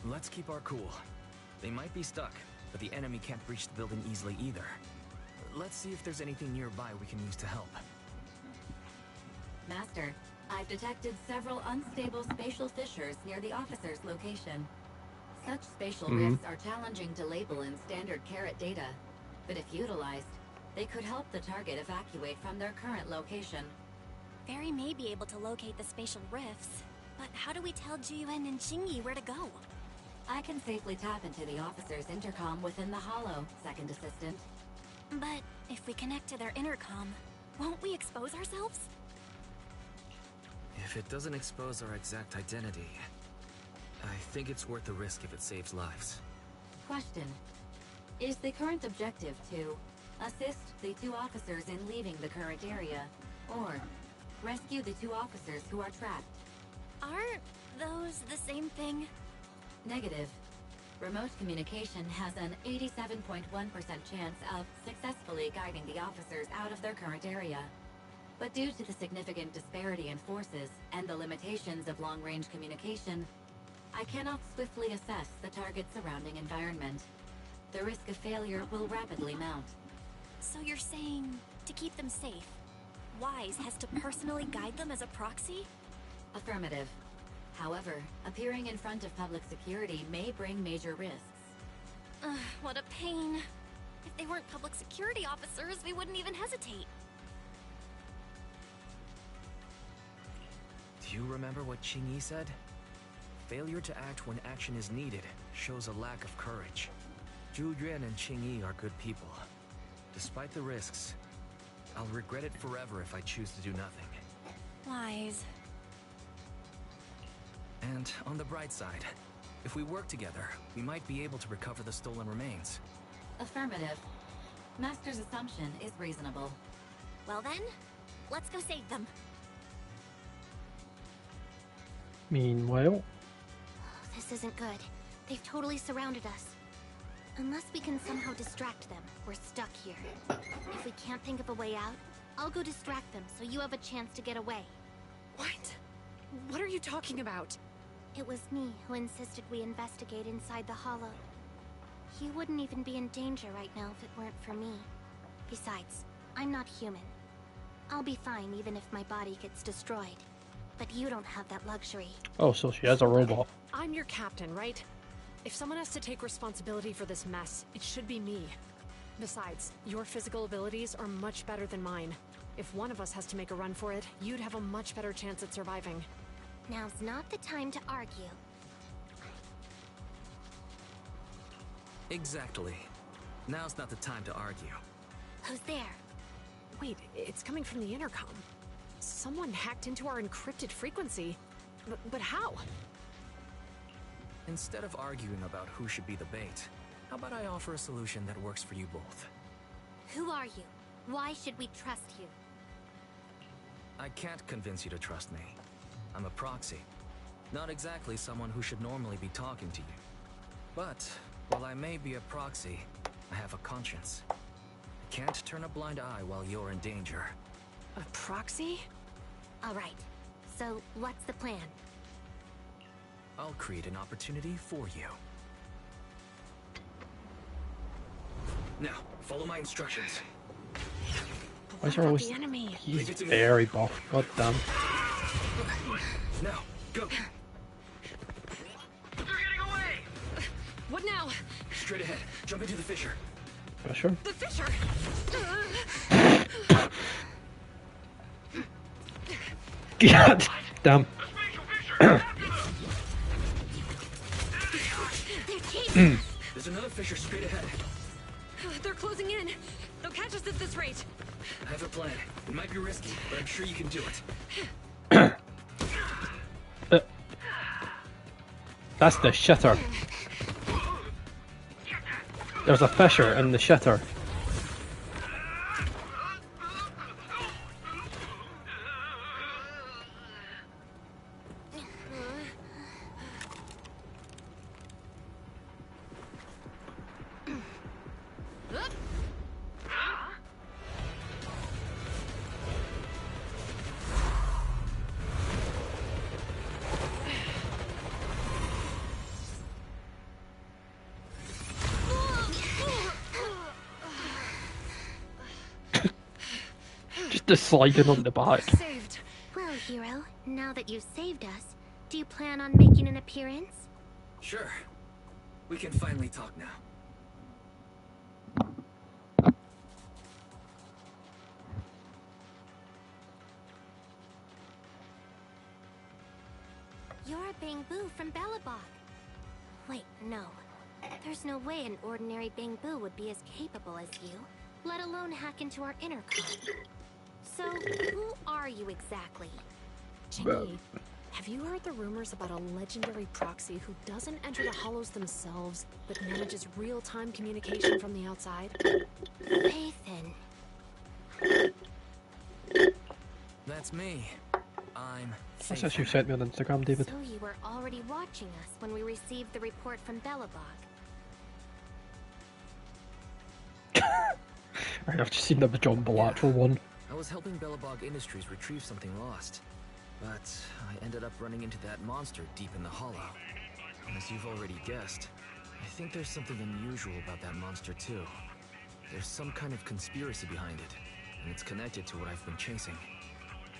C: Let's keep our cool.
P: They might be stuck, but the enemy can't breach the building easily either.
C: let's see if there's anything nearby we can use to help.
F: Master, I've detected several unstable spatial fissures near the officer's location. Such spatial rifts are challenging to label in standard carrot data, but if utilized, they could help the target evacuate from their current location.
B: Fairy may be able to locate the spatial rifts, but how do we tell Juyuan and Qingyi where to go?
F: I can safely tap into the officer's intercom within the hollow, Second Assistant.
B: But if we connect to their intercom, won't we expose ourselves?
C: If it doesn't expose our exact identity, I think it's worth the risk if it saves lives.
F: Question. Is the current objective to assist the 2 officers in leaving the current area, or rescue the 2 officers who are trapped?
B: Aren't those the same thing?
F: Negative. Remote communication has an 87.1% chance of successfully guiding the officers out of their current area. But due to the significant disparity in forces and the limitations of long-range communication, I cannot swiftly assess the target's surrounding environment. The risk of failure will rapidly mount.
B: So you're saying, to keep them safe, Wise has to personally guide them as a proxy?
F: Affirmative. However, appearing in front of public security may bring major risks.
B: Ugh, what a pain. If they weren't public security officers, we wouldn't even hesitate.
C: Do you remember what Qingyi said? Failure to act when action is needed shows a lack of courage. Zhu Yuan and Qingyi are good people. Despite the risks, I'll regret it forever if I choose to do nothing.
B: Wise.
C: And on the bright side, if we work together, we might be able to recover the stolen remains.
F: Affirmative. Master's assumption is reasonable.
B: Well then, let's go save them.
A: Meanwhile...
E: This isn't good. They've totally surrounded us. Unless we can somehow distract them, we're stuck here. If we can't think of a way out, I'll go distract them so you have a chance to get away.
D: What? What are you talking about?
E: It was me who insisted we investigate inside the hollow. He wouldn't even be in danger right now if it weren't for me. Besides, I'm not human. I'll be fine even if my body gets destroyed. But you don't have that luxury.
A: Oh, so she has a robot.
D: I'm your captain, right? If someone has to take responsibility for this mess, it should be me. Besides, your physical abilities are much better than mine. If one of us has to make a run for it, you'd have a much better chance at surviving.
E: Now's not the time to argue.
C: Exactly. Now's not the time to argue.
E: Who's there?
D: Wait, it's coming from the intercom. Someone hacked into our encrypted frequency. But how?
C: Instead of arguing about who should be the bait, how about I offer a solution that works for you both?
E: Who are you? Why should we trust you?
C: I can't convince you to trust me. I'm a proxy. Not exactly someone who should normally be talking to you. But, while I may be a proxy, I have a conscience. I can't turn a blind eye while you're in danger.
D: A proxy?
E: Alright, so what's the plan?
C: I'll create an opportunity for you. Now, follow my instructions.
A: Why is there always...
D: the enemy?
A: He's very buff, god damn.
L: Now, go!
N: They're getting away!
D: What now?
L: Straight ahead. Jump into the fissure.
A: Sure.
D: The fissure!
A: God damn.
L: There's another fissure straight ahead.
D: They're closing in. They'll catch us at this rate.
L: I have a plan. It might be risky, but I'm sure you can do it.
A: That's the shitter. There's a fissure in the shitter. Just sliding on the back.
E: Saved. Well, hero, now that you've saved us, do you plan on making an appearance?
C: Sure. We can finally talk now.
E: You're Bangbu from Belobog. Wait, no. There's no way an ordinary Bangbu would be as capable as you, let alone hack into our intercom. So, who are you exactly?
D: Chingy, have you heard the rumors about a legendary proxy who doesn't enter the hollows themselves, but manages real-time communication from the outside?
E: Nathan.
C: That's me. I'm
A: That's as you sent me on Instagram, David.
E: So you were already watching us when we received the report from Belobog.
A: I've just seen the John Bellatrix one.
C: I was helping Belobog Industries retrieve something lost, but I ended up running into that monster deep in the hollow. And as you've already guessed, I think there's something unusual about that monster too. There's some kind of conspiracy behind it, and it's connected to what I've been chasing.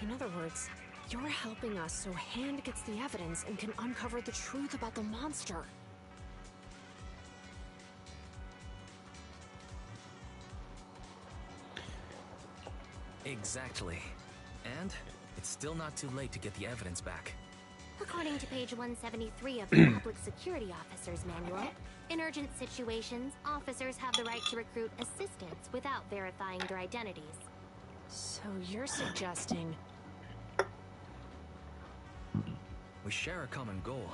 D: In other words, you're helping us so Hand gets the evidence and can uncover the truth about the monster.
C: Exactly. And it's still not too late to get the evidence back.
E: According to page 173 of the Public Security Officer's Manual, in urgent situations, officers have the right to recruit assistants without verifying their identities.
D: So you're suggesting...
C: We share a common goal.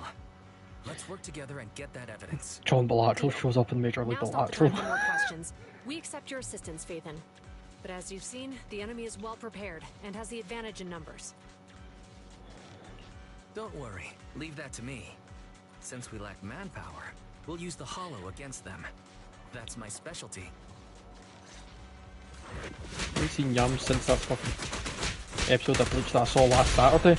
C: Let's work together and get that evidence.
A: John Bellatrix shows up in Major League
D: Now's not the time
A: Bellatrix.
D: for more questions. We accept your assistance, Phaethon. But as you've seen, the enemy is well prepared and has the advantage in numbers.
C: Don't worry, leave that to me. Since we lack manpower, we'll use the hollow against them. That's my specialty.
A: I've seen Yams since that fucking episode of Bleach that I saw last Saturday.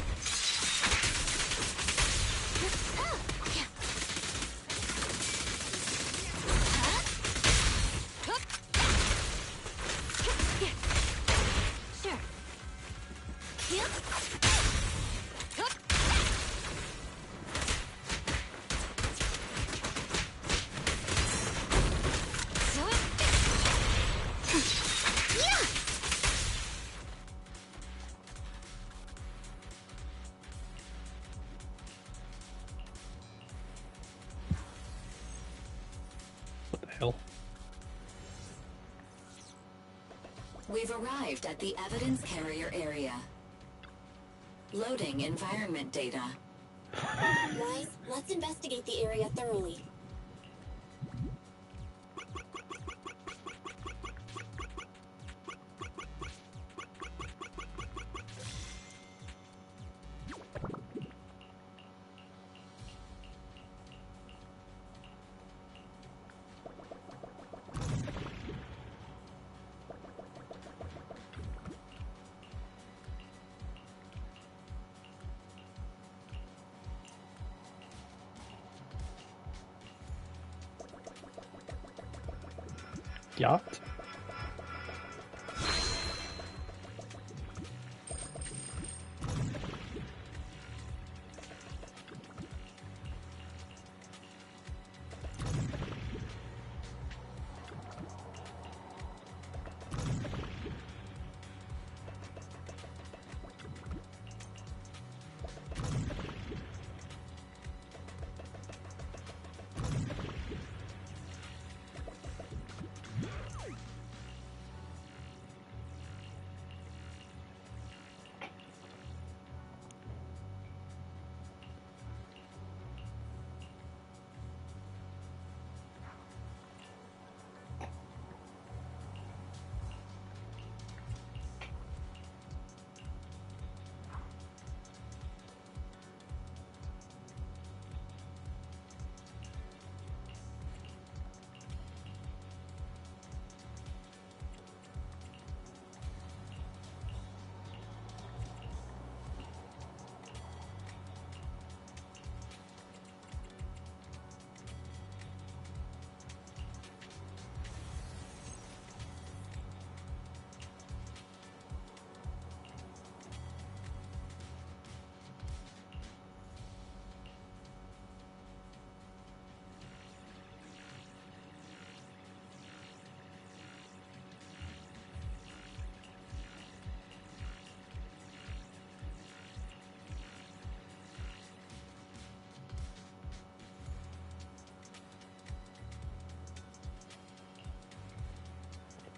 F: We've arrived at the evidence carrier area. Loading environment data.
E: Guys, let's investigate the area thoroughly.
A: Yacht.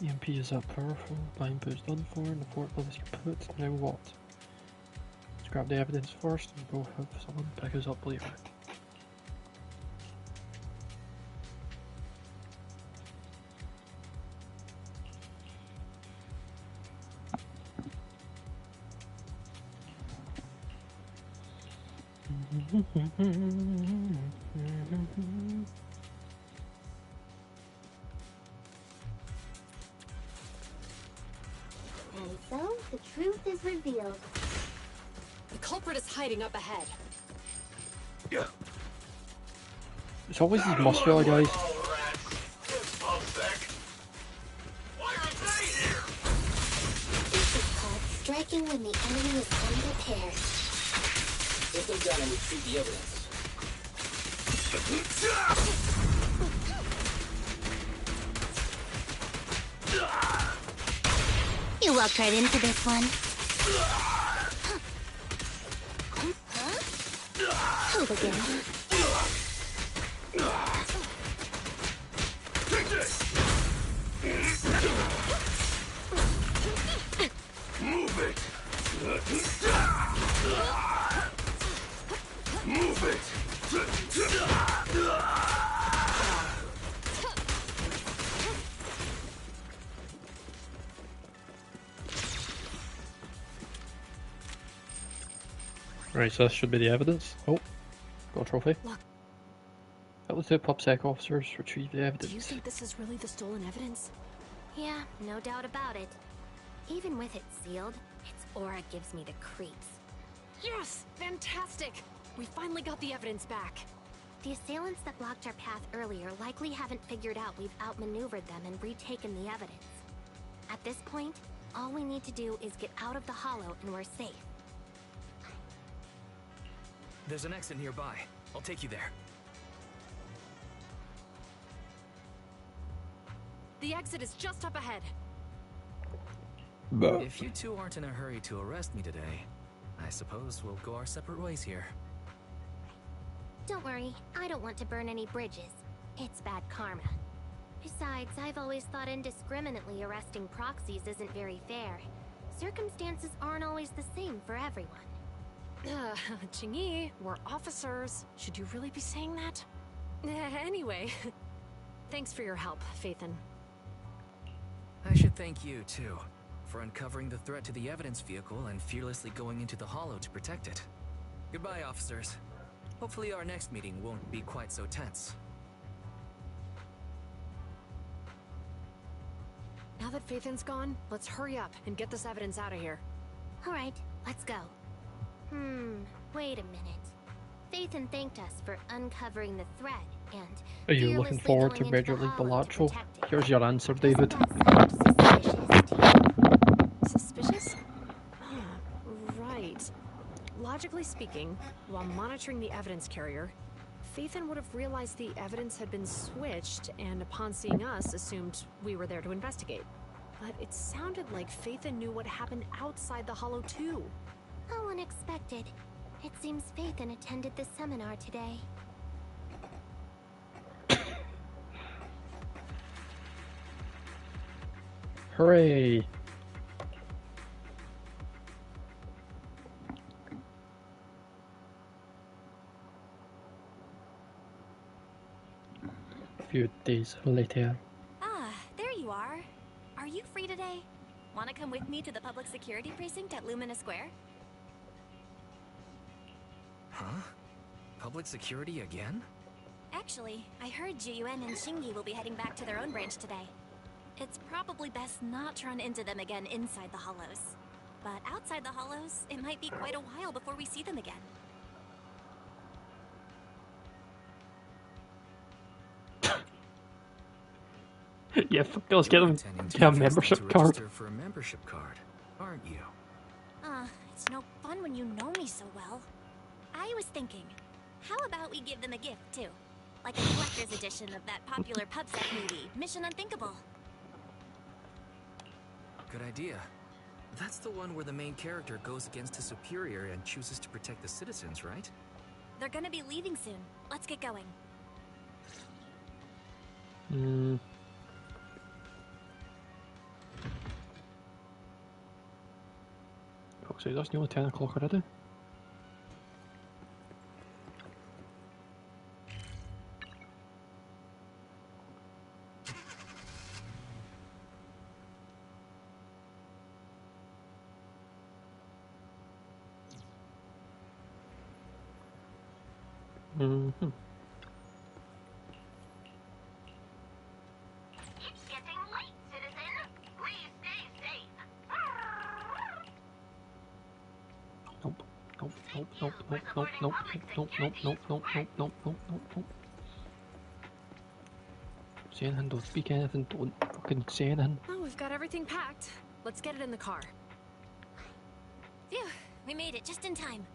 A: EMP is that powerful, my input's done for, and the forklift is kaput, now what? Let's grab the evidence first and go have someone pick us up later.
E: And so, the truth is revealed.
D: The culprit is hiding up ahead.
A: Yeah. It's always these muscular guys.
E: This is called striking when the enemy is unprepared.
P: Take them down and retrieve the evidence.
E: You walked right into this one. Move again.
I: Move it! Move it!
A: Right, so this should be the evidence. Oh, got a trophy. Help the two PubSec officers retrieve the evidence.
D: Do you think this is really the stolen evidence?
E: Yeah, no doubt about it. Even with it sealed, its aura gives me the creeps.
D: Yes! Fantastic! We finally got the evidence back.
E: The assailants that blocked our path earlier likely haven't figured out we've outmaneuvered them and retaken the evidence. At this point, all we need to do is get out of the hollow and we're safe.
C: There's an exit nearby. I'll take you there.
D: The exit is just up ahead.
C: If you two aren't in a hurry to arrest me today, I suppose we'll go our separate ways here.
E: Don't worry, I don't want to burn any bridges. It's bad karma. Besides, I've always thought indiscriminately arresting proxies isn't very fair. Circumstances aren't always the same for everyone.
D: Qingyi, we're officers. Should you really be saying that? Anyway, thanks for your help, Phaethon.
C: I should thank you, too, for uncovering the threat to the evidence vehicle and fearlessly going into the hollow to protect it. Goodbye, officers. Hopefully our next meeting won't be quite so tense.
D: Now that Phaethon's gone, let's hurry up and get this evidence out of here.
E: Alright, let's go. Wait a minute. Phaethon thanked us for uncovering the threat, and
A: are you looking forward to Major League Bilateral? Here's your answer, David.
D: Suspicious? Right. Logically speaking, while monitoring the evidence carrier, Phaethon would have realized the evidence had been switched, and upon seeing us, assumed we were there to investigate. But it sounded like Phaethon knew what happened outside the hollow too.
E: How unexpected. It seems Phaethon attended the seminar today.
A: Hooray! A few days later.
B: Ah, there you are. Are you free today? Want to come with me to the public security precinct at Lumina Square?
C: Huh? Public security again?
B: Actually, I heard Juyuan and Xingyi will be heading back to their own branch today. It's probably best not to run into them again inside the hollows. But outside the hollows, it might be quite a while before we see them again.
A: Yeah, let's get them a membership card.
C: For a membership card, aren't you?
B: It's no fun when you know me so well. I was thinking, how about we give them a gift too? Like a collector's edition of that popular PubSec movie, Mission Unthinkable.
C: Good idea. That's the one where the main character goes against his superior and chooses to protect the citizens, right?
B: They're gonna be leaving soon. Let's get going.
A: Fuck's sake, that's nearly 10 o'clock already. Mm-hmm.
N: It's getting late, citizen. Please stay safe.
A: Nope. Nope. Nope. Nope. Nope. Nope. Nope. Nope. Nope. Nope. Nope. Nope. Nope. Nope. Nope. Nope. Say anything. Don't speak anything. Don't fucking say anything.
D: Oh, we've got everything packed. Let's get it in the car.
B: Phew, we made it just in time.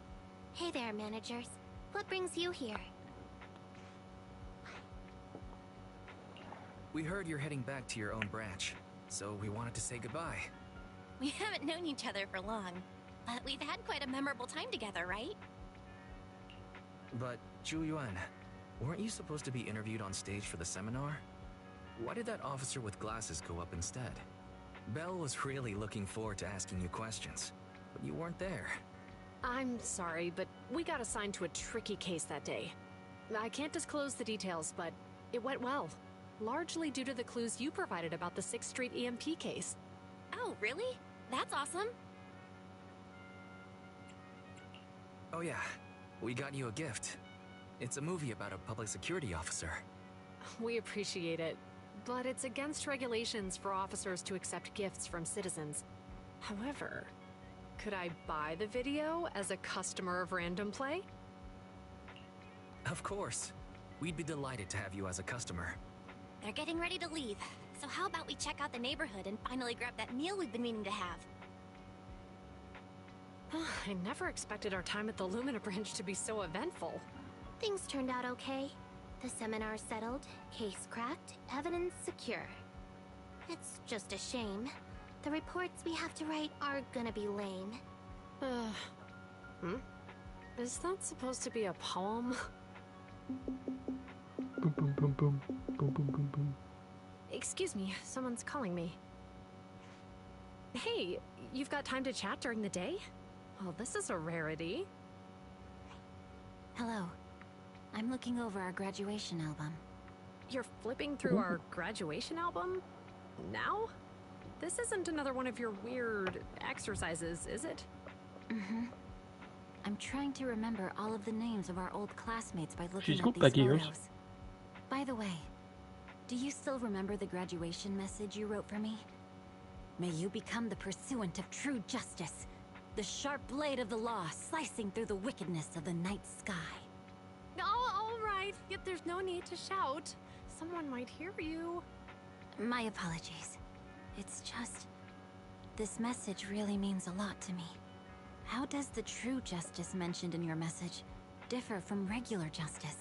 E: Hey there, managers. What brings you here?
C: We heard you're heading back to your own branch, so we wanted to say goodbye.
B: We haven't known each other for long, but we've had quite a memorable time together, right?
C: But, Zhu Yuan, weren't you supposed to be interviewed on stage for the seminar? Why did that officer with glasses go up instead? Belle was really looking forward to asking you questions, but you weren't there.
D: I'm sorry, but we got assigned to a tricky case that day. I can't disclose the details, but it went well. Largely due to the clues you provided about the 6th Street EMP case.
B: Oh, really? That's awesome.
C: Oh yeah, we got you a gift. It's a movie about a public security officer.
D: We appreciate it, but it's against regulations for officers to accept gifts from citizens. However, could I buy the video as a customer of Random Play?
C: Of course. We'd be delighted to have you as a customer.
B: They're getting ready to leave, so how about we check out the neighborhood and finally grab that meal we've been meaning to have?
D: I never expected our time at the Lumina branch to be so eventful.
E: Things turned out okay. The seminar settled, case cracked, evidence secure. It's just a shame. The reports we have to write are gonna be lame.
D: Is that supposed to be a poem?
A: Boom, boom, boom, boom. Boom, boom, boom, boom.
D: Excuse me, someone's calling me. Hey, you've got time to chat during the day? Well, this is a rarity.
F: Hello. I'm looking over our graduation album.
D: You're flipping through our graduation album? Now? This isn't another one of your weird exercises, is it?
F: Mm-hmm. I'm trying to remember all of the names of our old classmates by looking
A: She's
F: at
A: got
F: these
A: big
F: photos.
A: ears.
F: By the way, do you still remember the graduation message you wrote for me? May you become the pursuant of true justice, the sharp blade of the law slicing through the wickedness of the night sky.
D: Oh, all right. Yet there's no need to shout. Someone might hear you.
F: My apologies. It's just... this message really means a lot to me. How does the true justice mentioned in your message differ from regular justice?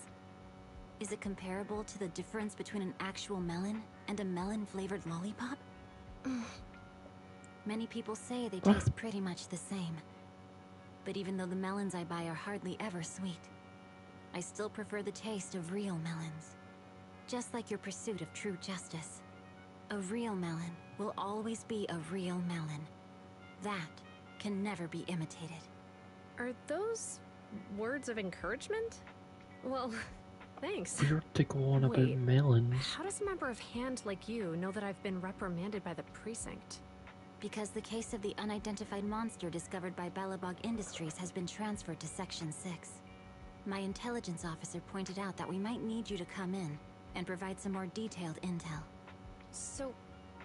F: Is it comparable to the difference between an actual melon and a melon-flavored lollipop? Many people say they taste pretty much the same. But even though the melons I buy are hardly ever sweet, I still prefer the taste of real melons. Just like your pursuit of true justice. A real melon will always be a real melon. That can never be imitated.
D: Are those words of encouragement? Well, thanks.
A: Weird to go on about
D: Wait,
A: melons.
D: How does a member of HAND like you know that I've been reprimanded by the precinct?
F: Because the case of the unidentified monster discovered by Bellabog Industries has been transferred to Section 6. My intelligence officer pointed out that we might need you to come in and provide some more detailed intel.
D: So,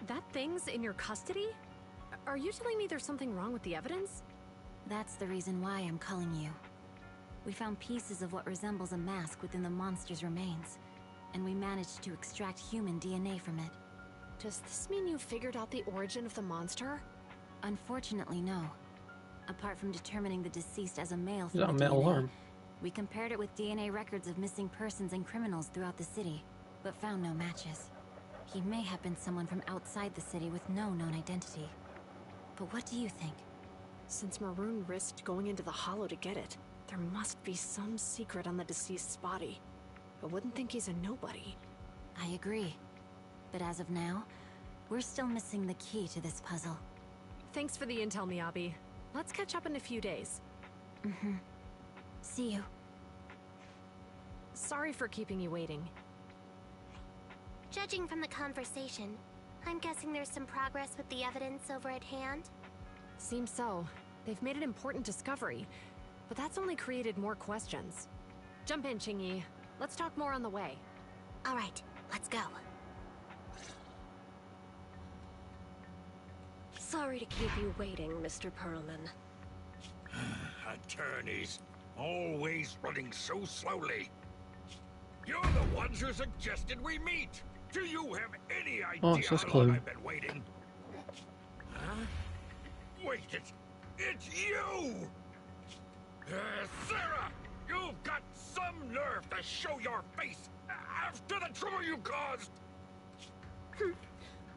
D: that thing's in your custody? Are you telling me there's something wrong with the evidence?
F: That's the reason why I'm calling you. We found pieces of what resembles a mask within the monster's remains, and we managed to extract human DNA from it.
D: Does this mean you figured out the origin of the monster?
F: Unfortunately, no. Apart from determining the deceased as a male
A: Is
F: from
A: that
F: the
A: a metal
F: DNA,
A: arm?
F: we compared it with DNA records of missing persons and criminals throughout the city, but found no matches. He may have been someone from outside the city with no known identity. But what do you think?
D: Since Maroon risked going into the Hollow to get it, there must be some secret on the deceased's body. I wouldn't think he's a nobody.
F: I agree. But as of now,
B: We're still missing the key to this puzzle.
D: Thanks for the intel, Miyabi. Let's catch up in a few days.
B: Mm-hmm. See you.
D: Sorry for keeping you waiting.
E: Judging from the conversation, I'm guessing there's some progress with the evidence over at hand?
D: Seems so. They've made an important discovery, but that's only created more questions. Jump in, Qingyi. Let's talk more on the way.
E: All right, let's go.
G: Sorry to keep you waiting, Mr. Perlman.
N: Attorneys, always running so slowly. You're the ones who suggested we meet. Do you have any idea
A: Oh, it's this
N: how long
A: clue.
N: I've been waiting? Huh? Wait, it's you! Sarah! You've got some nerve to show your face after the trouble you caused!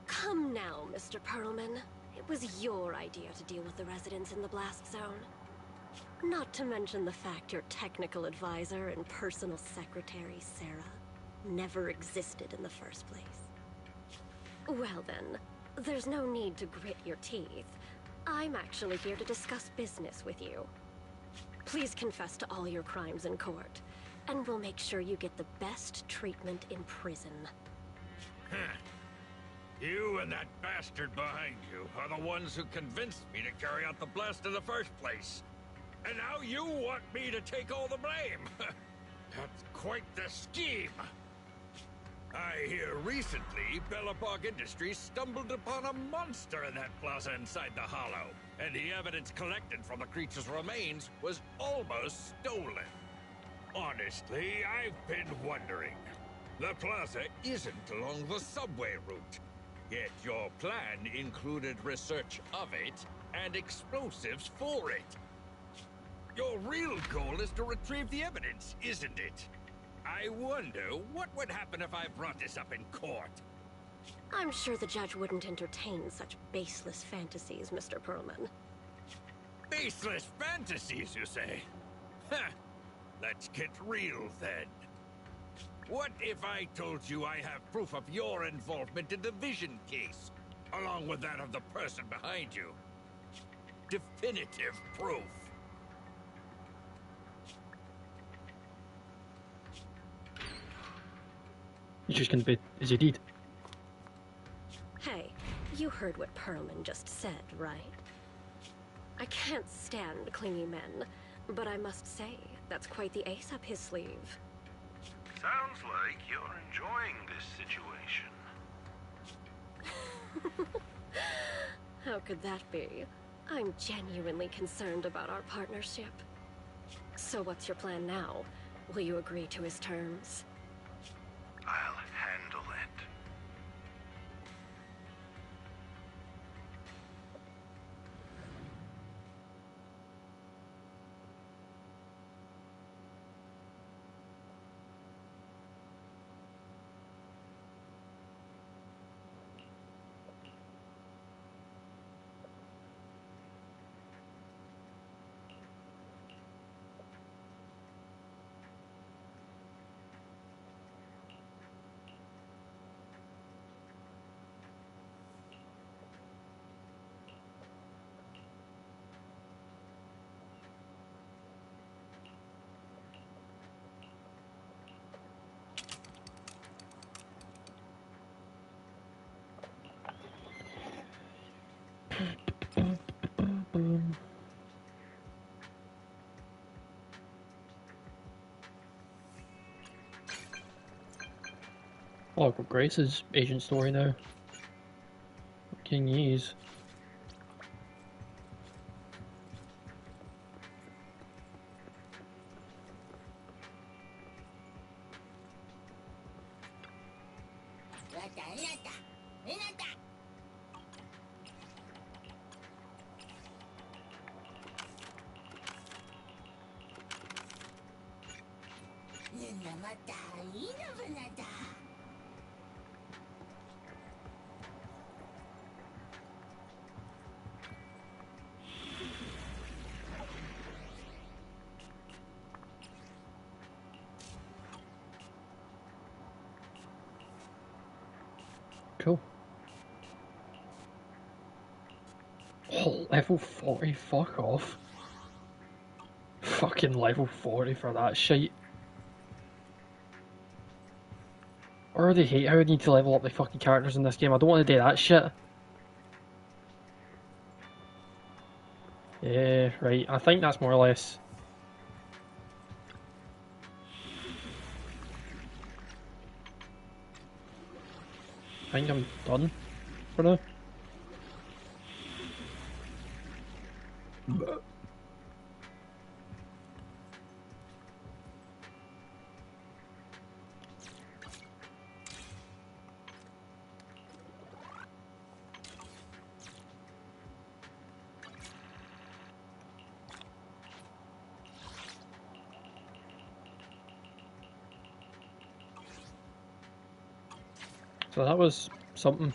G: Come now, Mr. Perlman. It was your idea to deal with the residents in the blast zone. Not to mention the fact your technical advisor and personal secretary, Sarah, never existed in the first place. Well then, there's no need to grit your teeth. I'm actually here to discuss business with you. Please confess to all your crimes in court, and we'll make sure you get the best treatment in prison.
N: Huh. You and that bastard behind you are the ones who convinced me to carry out the blast in the first place. And now you want me to take all the blame. That's quite the scheme. I hear recently Bellabog Industries stumbled upon a monster in that plaza inside the Hollow, and the evidence collected from the creature's remains was almost stolen. Honestly, I've been wondering. The plaza isn't along the subway route, yet your plan included research of it and explosives for it. Your real goal is to retrieve the evidence, isn't it? I wonder what would happen if I brought this up in court.
G: I'm sure the judge wouldn't entertain such baseless fantasies, Mr. Perlman.
N: Baseless fantasies, you say? Huh. Let's get real then. What if I told you I have proof of your involvement in the Vision case, along with that of the person behind you? Definitive proof.
A: He's just gonna be as he did.
G: Hey, you heard what Perlman just said, right? I can't stand clingy men, but I must say, that's quite the ace up his sleeve.
I: Sounds like you're enjoying this situation.
G: How could that be? I'm genuinely concerned about our partnership. So what's your plan now? Will you agree to his terms?
I: I'll handle it.
A: Oh, I've got Grace's agent story now. King Yee's. Cool. Level 40? Fuck off. Fucking level 40 for that shite. I already hate how I need to level up the fucking characters in this game. I don't want to do that shit. Yeah, right. I think that's more or less... I think I'm done for now. So that was something.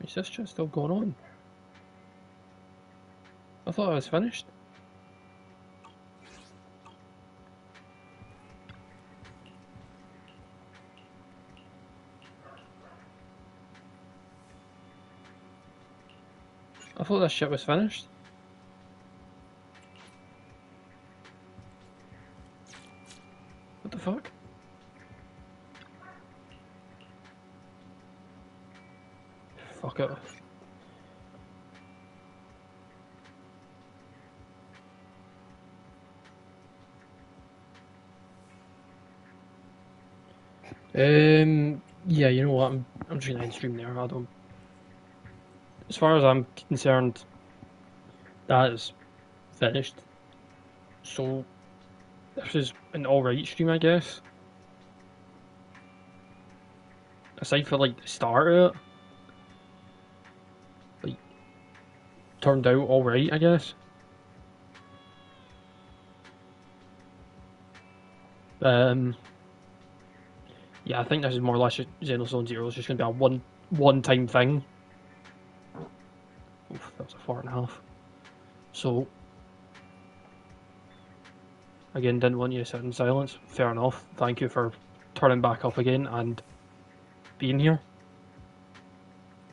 A: Is this just still going on? I thought I was finished. I thought this shit was finished. What the fuck? Fuck it. Yeah, you know what? I'm just gonna end stream there. I don't. As far as I'm concerned, that is finished. So this is an alright stream, I guess. Aside for like the start of it, like turned out alright, I guess. Yeah, I think this is more or less Zenless Zone Zero. It's just gonna be a one-time thing. Oof, that was a 4.5. So again, didn't want you to sit in silence. Fair enough. Thank you for turning back up again and being here.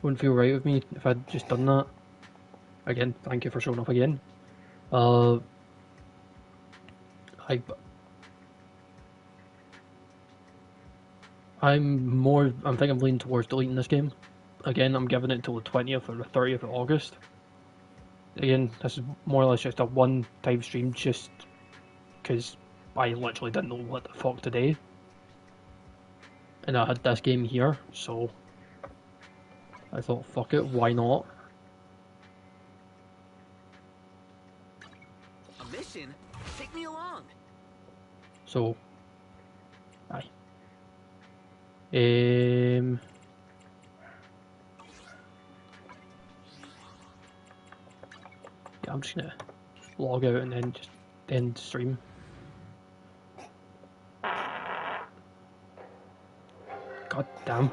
A: Wouldn't feel right with me if I'd just done that. Again, thank you for showing up again. I think I'm leaning towards deleting this game. Again, I'm giving it till the 20th or the 30th of August. Again, this is more or less just a one-time stream, just because I literally didn't know what the fuck to do. And I had this game here, so I thought, fuck it, why not?
M: A mission? Take me along.
A: So, aye. Yeah, I'm just gonna log out and then just end stream. God damn.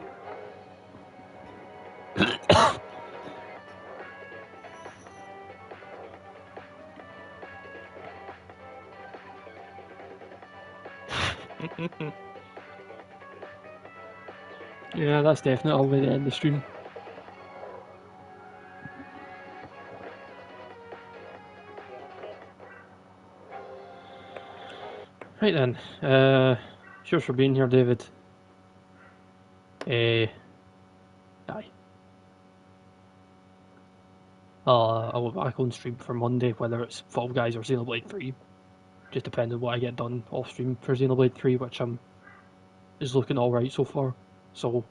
A: Yeah, that's definitely a way to end the stream. Right then, cheers for being here, David. Aye. I'll be back on stream for Monday, whether it's Fall Guys or Xenoblade 3. Just depending on what I get done off stream for Xenoblade 3, which is looking alright so far. So,